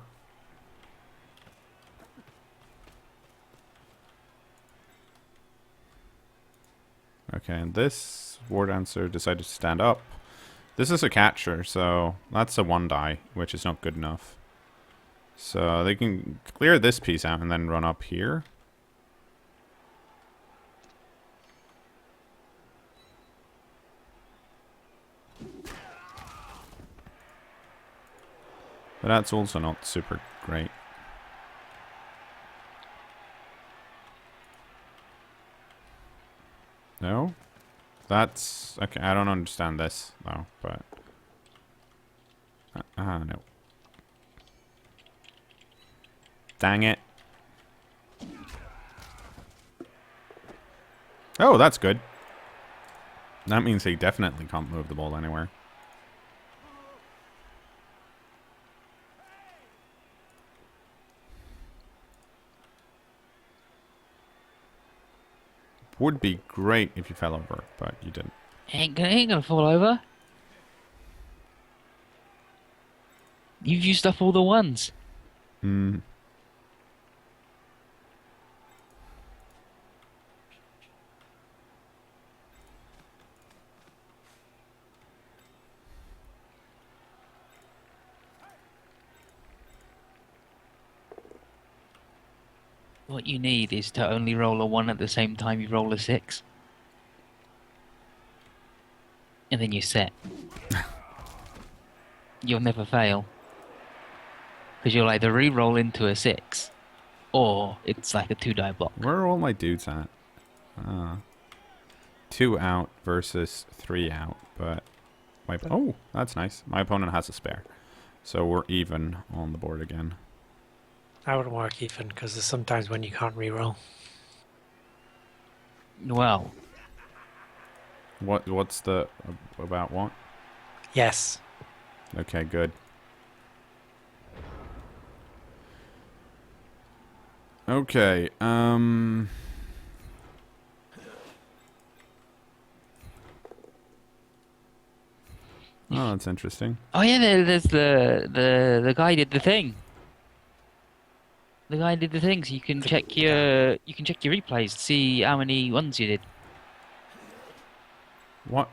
B: Okay, and this War Dancer decided to stand up. This is a catcher, so that's a 1 die, which is not good enough. So they can clear this piece out and then run up here. But that's also not super great. No? That's... okay, I don't understand this, though, but... no. Dang it. Oh, that's good. That means he definitely can't move the ball anywhere. Would be great if you fell over, but you didn't.
C: Ain't gonna fall over. You've used up all the ones.
B: Hmm.
C: What you need is to only roll a 1 at the same time you roll a 6. And then you're set. You'll never fail. Because you'll either re-roll into a 6, or it's like a 2-die block.
B: Where are all my dudes at? 2 out versus 3 out, but oh, that's nice. My opponent has a spare, so we're even on the board again.
A: I wouldn't work even because there's sometimes when you can't reroll.
C: Well,
B: What's the about what?
A: Yes.
B: Okay, good. Okay, oh, that's interesting.
C: oh yeah, there's the guy did the thing. The guy did the thing, so you can check your replays to see how many ones you did.
B: What?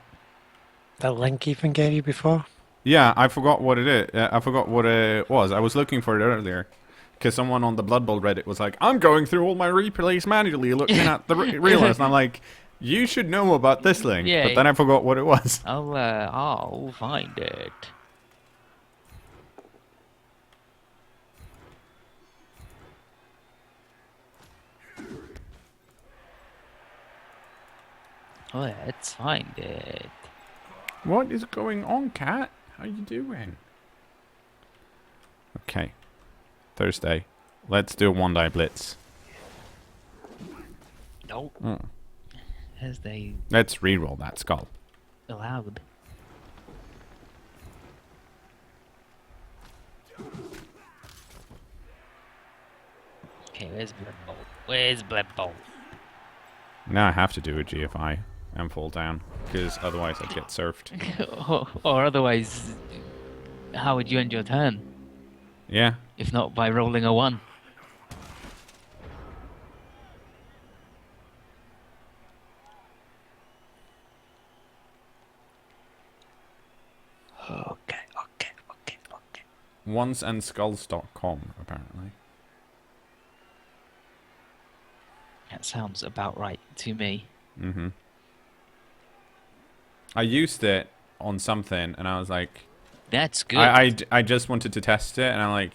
A: That link Ethan gave you before?
B: Yeah, I forgot what it is. I forgot what it was. I was looking for it earlier. Because someone on the Blood Bowl Reddit was like, I'm going through all my replays manually looking at the realize. And I'm like, you should know about this link.
C: Yeah.
B: But then I forgot what it was.
C: I'll find it. Let's find it.
B: What is going on, cat? How you doing? Okay. Thursday. Let's do a 1-die blitz.
C: Nope.
B: Oh.
C: As they
B: Let's re-roll that skull.
C: allowed. Okay, where's Blood Bowl? Where's Blood Bowl?
B: Now I have to do a GFI and fall down. Because otherwise I'd get surfed.
C: Or otherwise, how would you end your turn?
B: Yeah.
C: If not by rolling a 1.
A: Okay.
B: Onceandskulls.com, apparently.
C: That sounds about right to me.
B: Mm-hmm. I used it on something, and I was like...
C: That's good.
B: I just wanted to test it, and I'm like...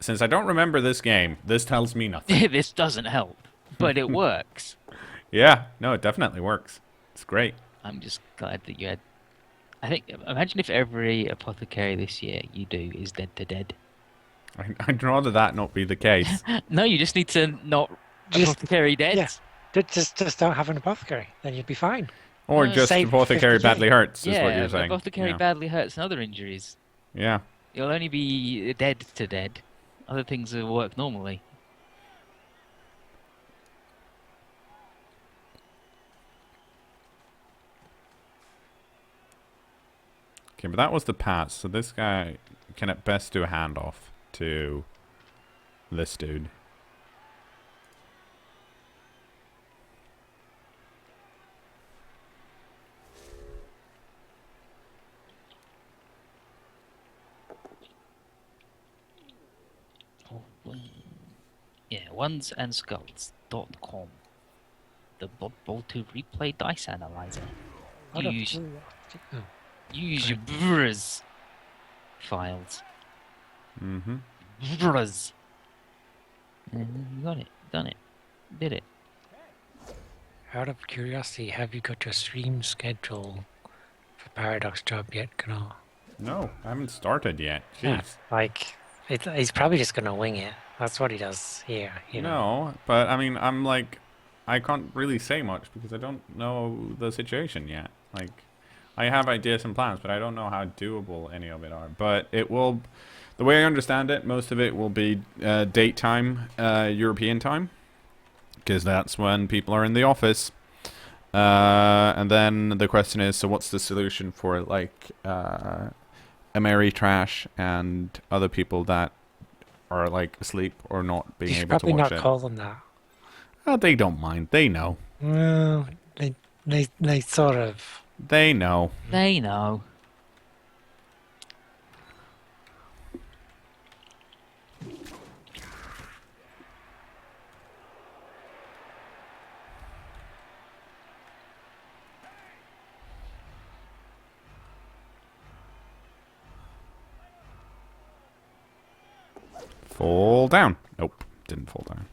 B: Since I don't remember this game, this tells me nothing.
C: This doesn't help, but it works.
B: Yeah, no, it definitely works. It's great.
C: I'm just glad that you had... I think, imagine if every apothecary this year you do is dead to dead.
B: I'd rather that not be the case.
C: No, you just need to not
A: Just-
C: apothecary dead.
A: Yeah. Just don't have an apothecary, then you'd be fine.
B: Or just
A: Save
B: apothecary
A: 50K.
B: badly hurts, is
C: Yeah,
B: what you're saying.
C: apothecary
B: Yeah.
C: badly hurts and other injuries.
B: Yeah.
C: You'll only be dead to dead. Other things will work normally.
B: Okay, but that was the pass, so this guy can at best do a handoff to this dude.
C: Yeah, onceandskulls.com. The Blood Bowl 2 replay dice analyzer.
A: What
C: You
A: a
C: use,
A: fool. Oh,
C: you use your brrs files.
B: Mm-hmm.
C: Brrs. And you got it. Done it. Did it.
A: out of curiosity, have you got your stream schedule for Paradox job yet, cKnoor?
B: No, I haven't started yet. Jeez.
A: Yeah, like, he's probably just gonna wing it. That's what he does here, you know.
B: No, but I mean, I'm like, I can't really say much because I don't know the situation yet. Like, I have ideas and plans, but I don't know how doable any of it are. But it will, the way I understand it, most of it will be date time, European time, because that's when people are in the office. And then the question is, so what's the solution for like Ameritrash and other people that are like asleep or not being
A: You should
B: able to
A: probably
B: watch
A: not
B: it?
A: call them that.
B: They don't mind. They know.
A: Well, they sort of.
B: They know.
C: They know.
B: Fall down. Nope, didn't fall down.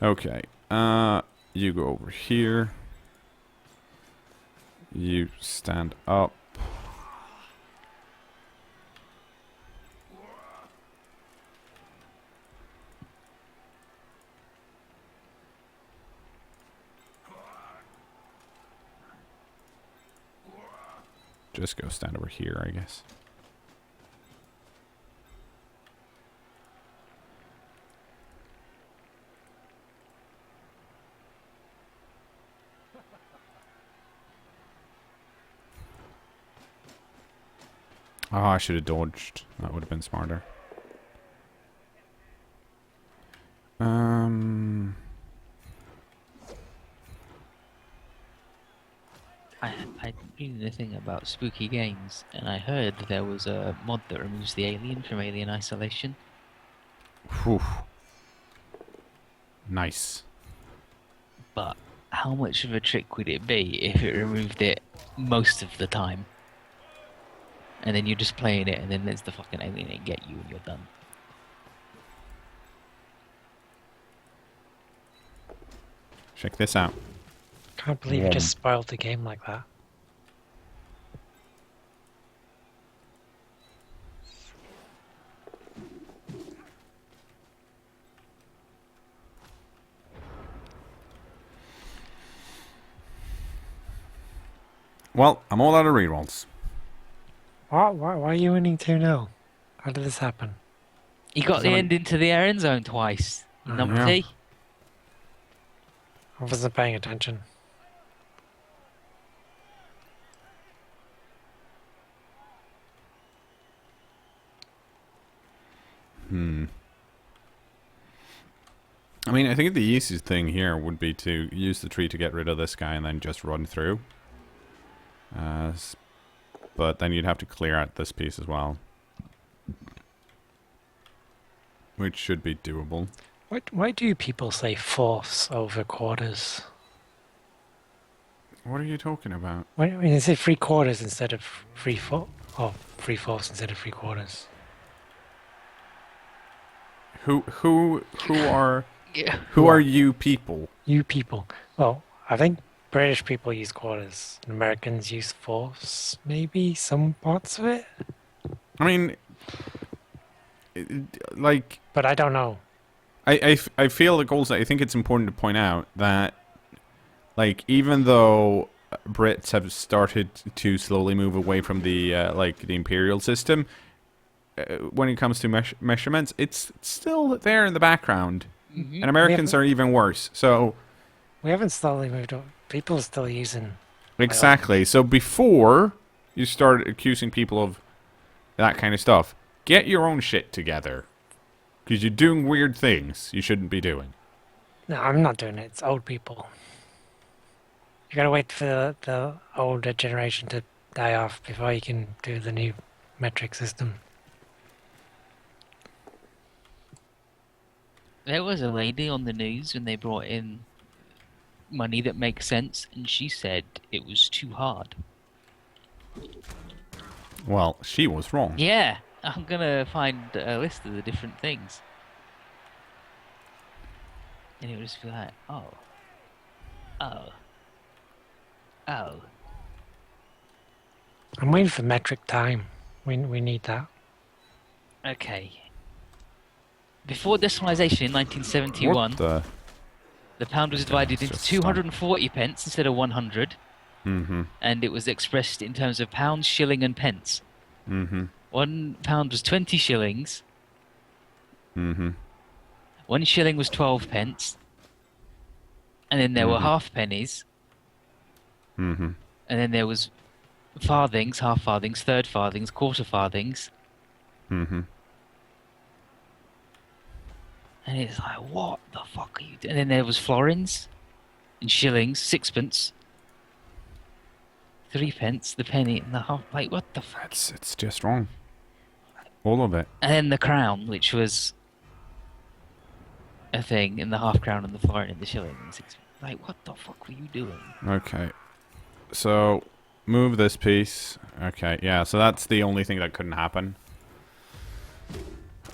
B: Okay. You go over here. You stand up. Just go stand over here, I guess. Oh, I should have dodged. That would have been smarter.
C: I read the thing about spooky games, and I heard there was a mod that removes the alien from Alien Isolation.
B: Whew. Nice.
C: But how much of a trick would it be if it removed it most of the time? And then you're just playing it, and then there's the fucking alien and get you, and you're done.
B: Check this out.
A: Can't believe you just spoiled the game like that.
B: Well, I'm all out of rerolls.
A: Why are you winning 2-0? How did this happen?
C: He got the end into the end zone twice. Numpty.
A: I wasn't paying attention.
B: I mean, I think the easiest thing here would be to use the tree to get rid of this guy and then just run through. But then you'd have to clear out this piece as well. Which should be doable.
A: Why do people say force over quarters?
B: What are you talking about?
A: I mean, they say 3/4 instead of 3/4, or 3/4 instead of 3/4.
B: Who are
C: Yeah.
B: who are you people?
A: You people. Well, I think British people use quarters. And Americans use force, maybe some parts of it.
B: I mean, like,
A: But I don't know.
B: I feel like also I think it's important to point out that, like, even though Brits have started to slowly move away from the like the imperial system, when it comes to measurements, it's still there in the background, and Americans are even worse. So
A: we haven't slowly moved on. People are still using.
B: exactly. So before you start accusing people of that kind of stuff, get your own shit together. Because you're doing weird things you shouldn't be doing.
A: No, I'm not doing it. It's old people. You gotta wait for the older generation to die off before you can do the new metric system.
C: There was a lady on the news when they brought in money that makes sense, and she said it was too hard.
B: Well, she was wrong.
C: Yeah, I'm gonna find a list of the different things. And it would just be like, oh.
A: I'm waiting for metric time. We need that.
C: Okay. Before decimalisation in 1971,
B: What
C: the pound was divided into
B: just
C: 240 pence instead of 100.
B: Mm-hmm.
C: And it was expressed in terms of pounds, shilling, and pence.
B: Mm-hmm.
C: £1 was 20 shillings.
B: Mm-hmm.
C: 1 shilling was 12 pence. and then there were
B: Mm-hmm.
C: half pennies,
B: Mm-hmm.
C: and then there was farthings, half farthings, third farthings, quarter farthings,
B: Mm-hmm.
C: and it's like, what the fuck are you doing? And then there was florins and shillings, sixpence, threepence, the penny, and the half. Like, what the fuck?
B: It's just wrong. All of it.
C: And then the crown, which was a thing, and the half crown and the florin and the shilling and the sixpence. Like, what the fuck were you doing?
B: Okay. So move this piece. Okay, yeah, so that's the only thing that couldn't happen.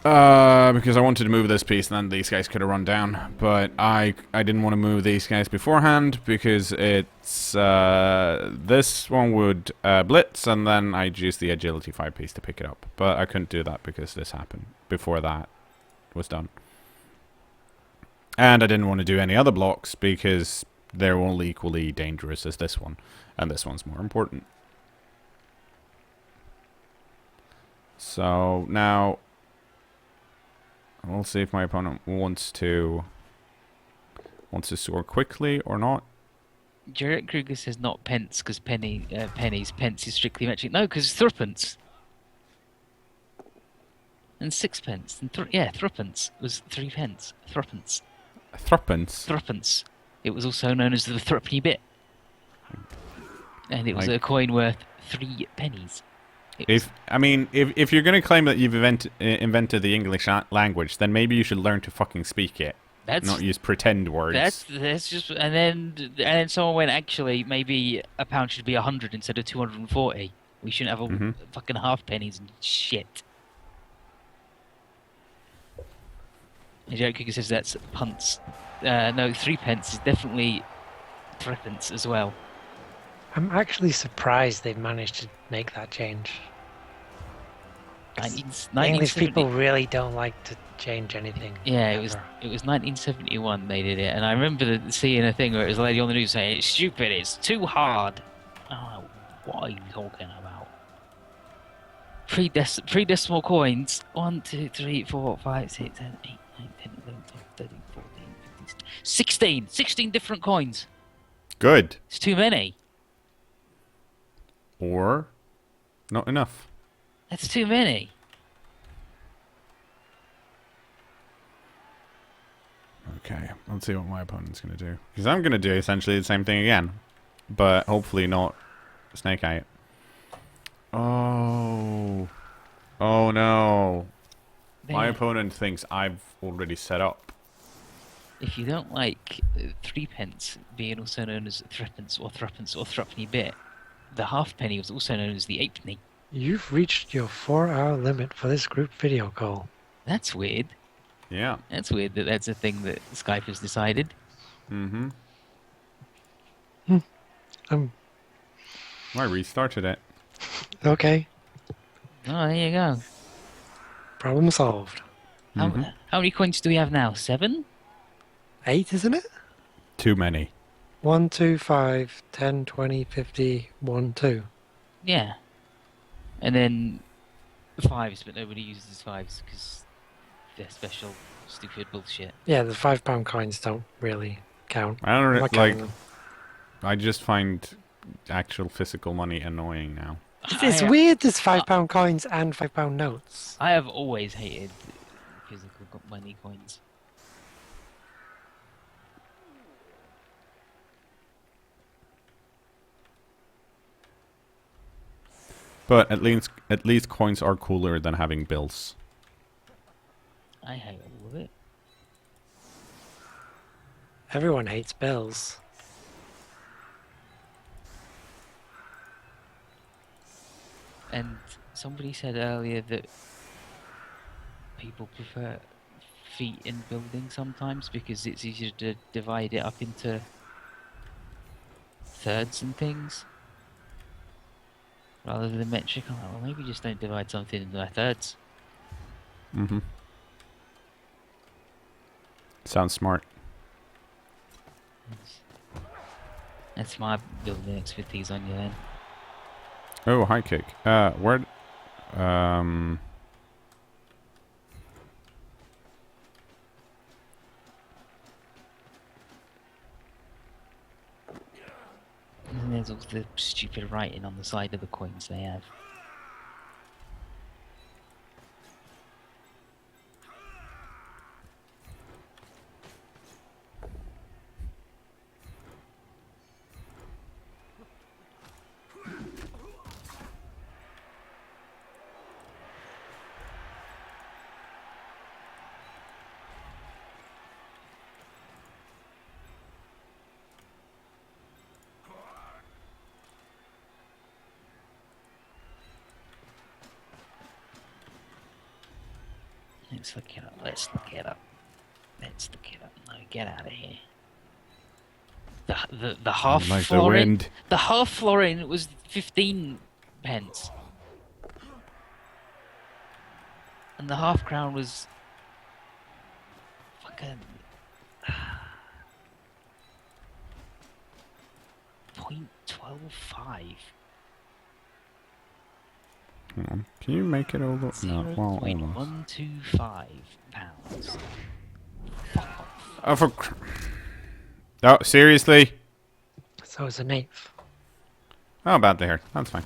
B: Because I wanted to move this piece and then these guys could have run down. But I didn't want to move these guys beforehand because it's, this one would, blitz and then I'd use the agility 5 piece to pick it up. But I couldn't do that because this happened before that was done. And I didn't want to do any other blocks because they're only equally dangerous as this one. And this one's more important. So now we'll see if my opponent wants to score quickly or not.
C: Jarrett Kruger says not pence because pennies. Pence is strictly metric. No, because it's threepence. And sixpence. And threepence was 3 pence. Threepence.
B: Threepence.
C: Threepence. It was also known as the threepenny bit. And it was
B: Like-
C: a coin worth 3 pennies.
B: If you're going to claim that you've invented the English language, then maybe you should learn to fucking speak it, not use pretend words.
C: That's just and then someone went, actually maybe a pound should be 100 instead of 240. We shouldn't have a fucking half pennies and shit. And Joe Cooker says that's punts. No, 3 pence is definitely threepence as well.
A: I'm actually surprised they've managed to make that change.
C: 1970
A: English people really don't like to change anything.
C: Yeah,
A: ever.
C: it was 1971 they did it, and I remember seeing a thing where it was a lady on the news saying it's stupid, it's too hard. Oh, what are you talking about? Three decimal coins. 1, 2, 3, 4, 5, 6, 7, 8, 9, 10, 11, 12, 13, 14, 15, 16. 16 different coins.
B: Good.
C: It's too many.
B: Or not enough.
C: That's too many.
B: Okay, let's see what my opponent's going to do. Because I'm going to do essentially the same thing again. But hopefully not Snake Eye. Oh. Oh no. My opponent thinks I've already set up.
C: If you don't like 3 pence being also known as threepence or threepenny bit, the halfpenny was also known as the eightpenny.
A: You've reached your 4-hour limit for this group video call.
C: That's weird.
B: Yeah.
C: That's weird that that's a thing that Skype has decided.
B: Mm-hmm. I restarted it.
A: Okay,
C: Oh, there you go.
A: problem solved.
C: How many coins do we have now? 7?
A: 8, isn't it?
B: Too many.
A: 1, 2, 5, 10, 20, 50, 1, 2.
C: Yeah. And then 5s, but nobody uses 5s because they're special, stupid bullshit.
A: Yeah, the £5 coins don't really count.
B: I don't
A: I'm not
B: like.
A: counting them.
B: I just find actual physical money annoying now.
A: It's weird there's £5 coins and £5 notes.
C: I have always hated physical money coins.
B: But at least coins are cooler than having bills.
C: I hate all of it.
A: Everyone hates bills.
C: And somebody said earlier that people prefer feet in buildings sometimes because it's easier to divide it up into thirds and things rather than metric. I'm like, well, maybe just don't divide something into thirds.
B: Mm-hmm. Sounds smart.
C: That's my building expertise on you then.
B: Oh, high kick. Where?
C: there's all the stupid writing on the side of the coins they have. Let's look it up. Let's look it up. Let's look it up. No, get out of here. The half
B: Like the
C: florin.
B: wind.
C: The half florin was 15 pence, and the half crown was fucking .125.
B: Hang on. Can you make it all the... No, well, almost.
C: 0.125 pounds. Fuck off.
B: Oh, for... Oh, seriously?
A: So it's an eighth.
B: Oh, about there. That's fine.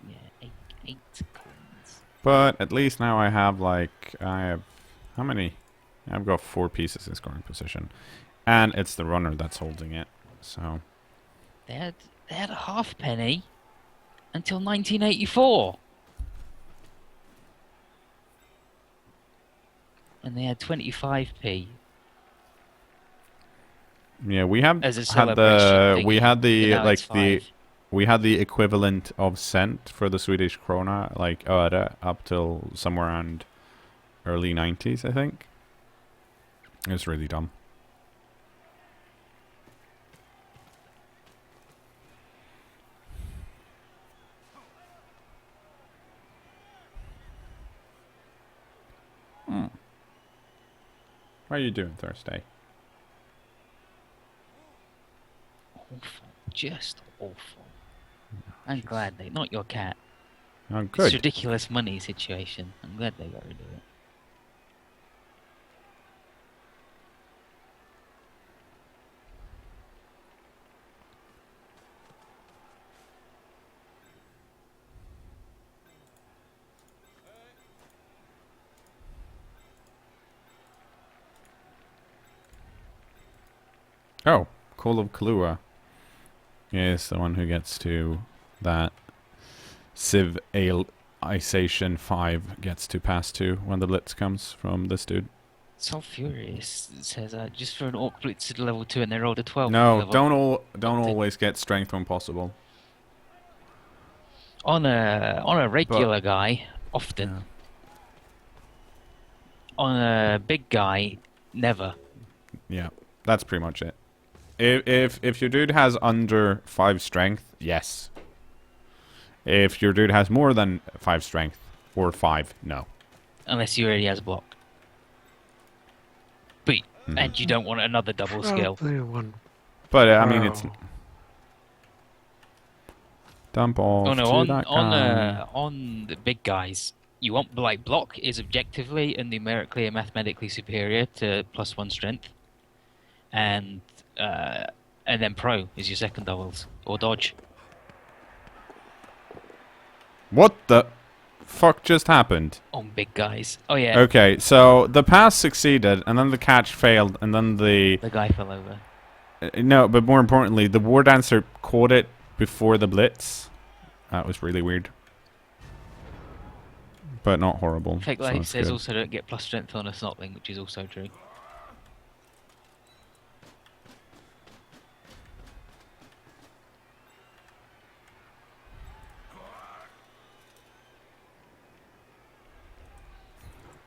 C: Yeah, eight coins.
B: But at least now I have, like... I have... How many? I've got 4 pieces in scoring position. And it's the runner that's holding it. So...
C: They had a halfpenny until 1984. And they had 25p
B: Yeah, we have
C: as a
B: had
C: celebration.
B: we had the
C: Now
B: like
C: it's
B: the
C: 5.
B: we had the equivalent of cent for the Swedish krona, like öre, up till somewhere around early 90s, I think. It was really dumb. How are you doing Thursday?
C: Awful. Just awful. I'm glad they... Not your cat.
B: Oh,
C: It's
B: good.
C: ridiculous money situation. I'm glad they got rid of it.
B: Oh, Call of Kalua is the one who gets to that. Civilization 5 gets to pass to when the blitz comes from this dude.
C: So furious. It says just for an orc blitz to level 2 and they rolled a 12.
B: No,
C: level
B: don't
C: up to-
B: always get strength when possible.
C: On a regular guy, often.
B: Yeah.
C: On a big guy, never.
B: Yeah, that's pretty much it. If your dude has under 5 strength, yes. If your dude has more than 5 strength or 5, no.
C: Unless he already has block. But and you don't want another double skill.
A: Probably one.
B: But I mean, it's
A: pro.
B: dump off
C: Oh no,
B: to that guy.
C: on the big guys, you want like block is objectively and numerically and mathematically superior to +1 strength, and then pro is your second doubles or dodge.
B: What the fuck just happened?
C: On big guys. Oh yeah,
B: Okay, so the pass succeeded, and then the catch failed, and then the...
C: the guy fell over.
B: No, but more importantly, the war dancer caught it before the blitz. That was really weird. But not horrible.
C: Fake
B: so
C: Light
B: that's
C: says
B: good.
C: also don't get plus strength on a snotling, which is also true.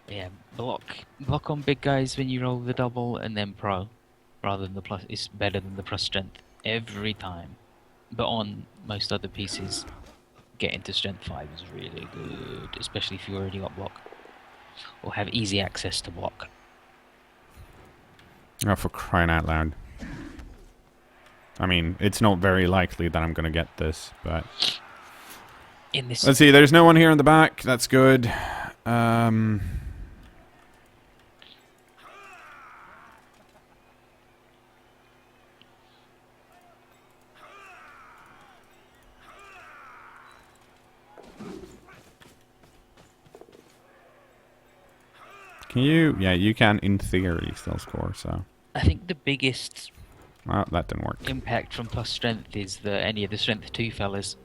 C: Yeah, block on big guys when you roll the double, and then pro, rather than the plus. Is better than the plus strength every time. But on most other pieces, getting to strength 5 is really good, especially if you already got block or have easy access to block.
B: Oh, for crying out loud. I mean, it's not very likely that I'm gonna get this, but...
C: in this.
B: Let's see. There's no one here in the back. That's good. Um, can you? Yeah, you can in theory still score. So.
C: I think the biggest
B: Well, that didn't work.
C: impact from plus strength is any of the strength 2 fellas.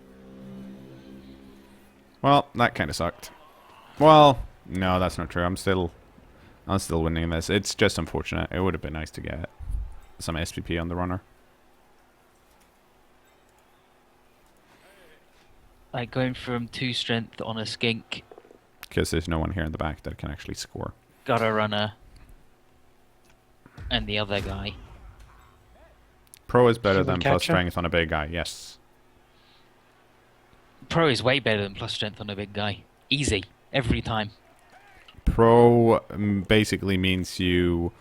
B: Well, that kind of sucked. Well, no, that's not true. I'm still winning this. It's just unfortunate. It would have been nice to get some SPP on the runner.
C: Like going from 2 strength on a skink,
B: Because there's no one here in the back that can actually score.
C: got a runner, and the other guy.
B: Pro is better
A: Human
B: than plus
A: catcher?
B: strength on a big guy, yes.
C: Pro is way better than plus strength on a big guy. Easy. Every time.
B: Pro basically means your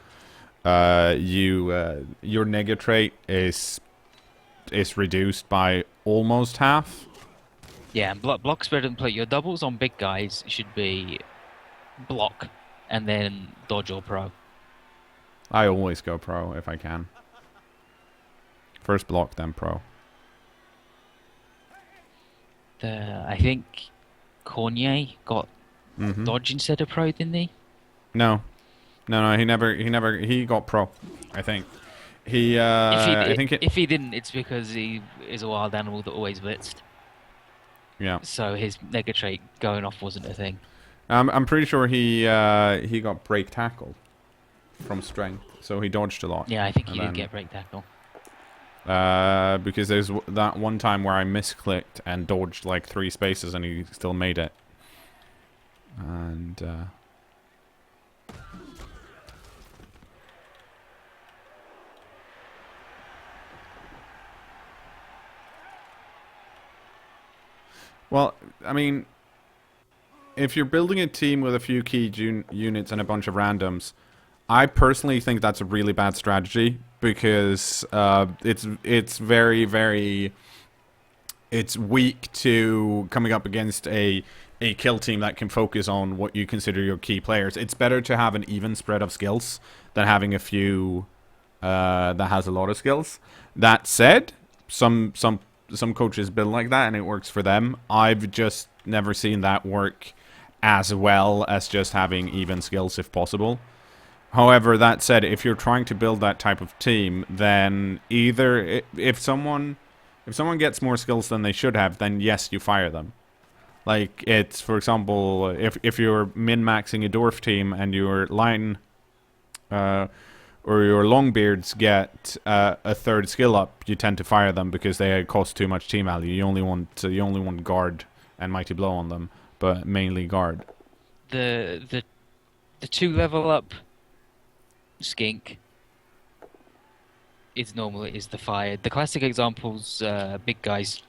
B: nega trait is reduced by almost half.
C: Yeah, and block's better than play. Your doubles on big guys should be block, and then dodge or pro.
B: I always go pro if I can. First block, then pro.
C: I think Cornier got dodge instead of pro, didn't he?
B: No, he got pro. I think
C: If he didn't, it's because he is a wild animal that always blitzed.
B: Yeah.
C: So his nega trait going off wasn't a thing.
B: I'm pretty sure he got break tackle from strength, so he dodged a lot.
C: Yeah, I think he
B: And
C: did
B: then-
C: get break tackle.
B: Because there's that one time where I misclicked and dodged like 3 spaces and he still made it. And well, I mean, if you're building a team with a few key units and a bunch of randoms, I personally think that's a really bad strategy because it's very it's weak to coming up against a kill team that can focus on what you consider your key players. It's better to have an even spread of skills than having a few that has a lot of skills. That said, some coaches build like that and it works for them. I've just never seen that work as well as just having even skills if possible. However, that said, if you're trying to build that type of team, then either if someone gets more skills than they should have, then yes, you fire them. Like it's, for example, if you're min-maxing a dwarf team and your line or your longbeards get a third skill up, you tend to fire them because they cost too much team value. You only want guard and mighty blow on them, but mainly guard.
C: The 2 level up skink is the fire. The classic examples, big guys.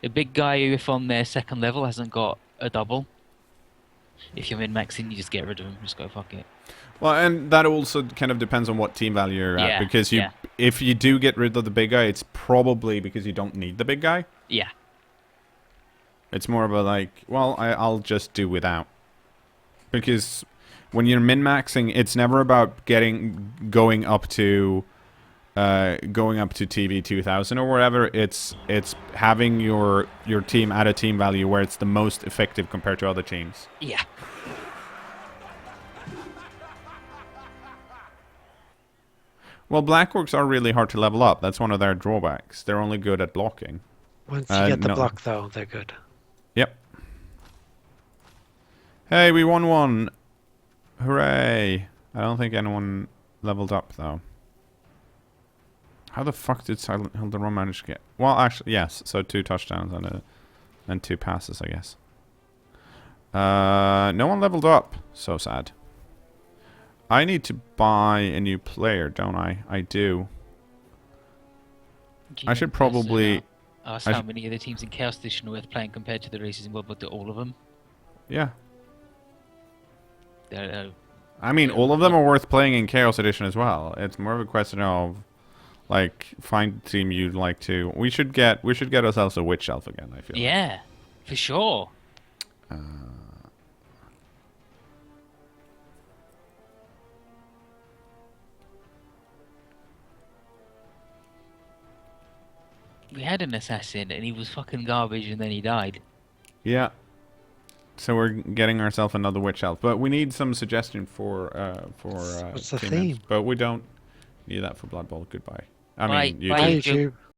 C: A big guy who, if on their 2nd level, hasn't got a double. If you're min-maxing, you just get rid of him. Just go fuck it.
B: Well, and that also kind of depends on what team value you're at.
C: Yeah,
B: Because if you do get rid of the big guy, it's probably because you don't need the big guy.
C: Yeah.
B: It's more of a like, well, I'll just do without. Because when you're min-maxing, it's never about going up to TV 2000 or whatever. It's having your team at a team value where it's the most effective compared to other teams.
C: Yeah.
B: Well, Black Orcs are really hard to level up. That's one of their drawbacks. They're only good at blocking.
A: Once you get the
B: no.
A: block, though, they're good.
B: Yep. Hey, we won one. Hooray. I don't think anyone leveled up, though. How the fuck did Silent Hill the Run manage to get... Well, actually, yes. So 2 touchdowns and 2 passes, I guess. No one leveled up. So sad. I need to buy a new player, don't I? I do. I should probably...
C: Ask how many of the teams in Chaos Edition are worth playing compared to the races in World War II. All of them.
B: Yeah.
C: They're,
B: I mean, all of them are worth playing in Chaos Edition as well. It's more of a question of, like, find a team you'd like to... We should get ourselves a Witch Elf again, I feel.
C: yeah. For sure.
B: Uh,
C: We had an assassin and he was fucking garbage and then he died.
B: yeah. So we're getting ourselves another witch elf, but we need some suggestion for
A: What's the
B: team names.
A: theme?
B: But we don't need that for Blood Bowl. Goodbye. I
C: Bye,
B: mean
C: bye
B: YouTube.
A: Bye,
C: YouTube.
A: YouTube.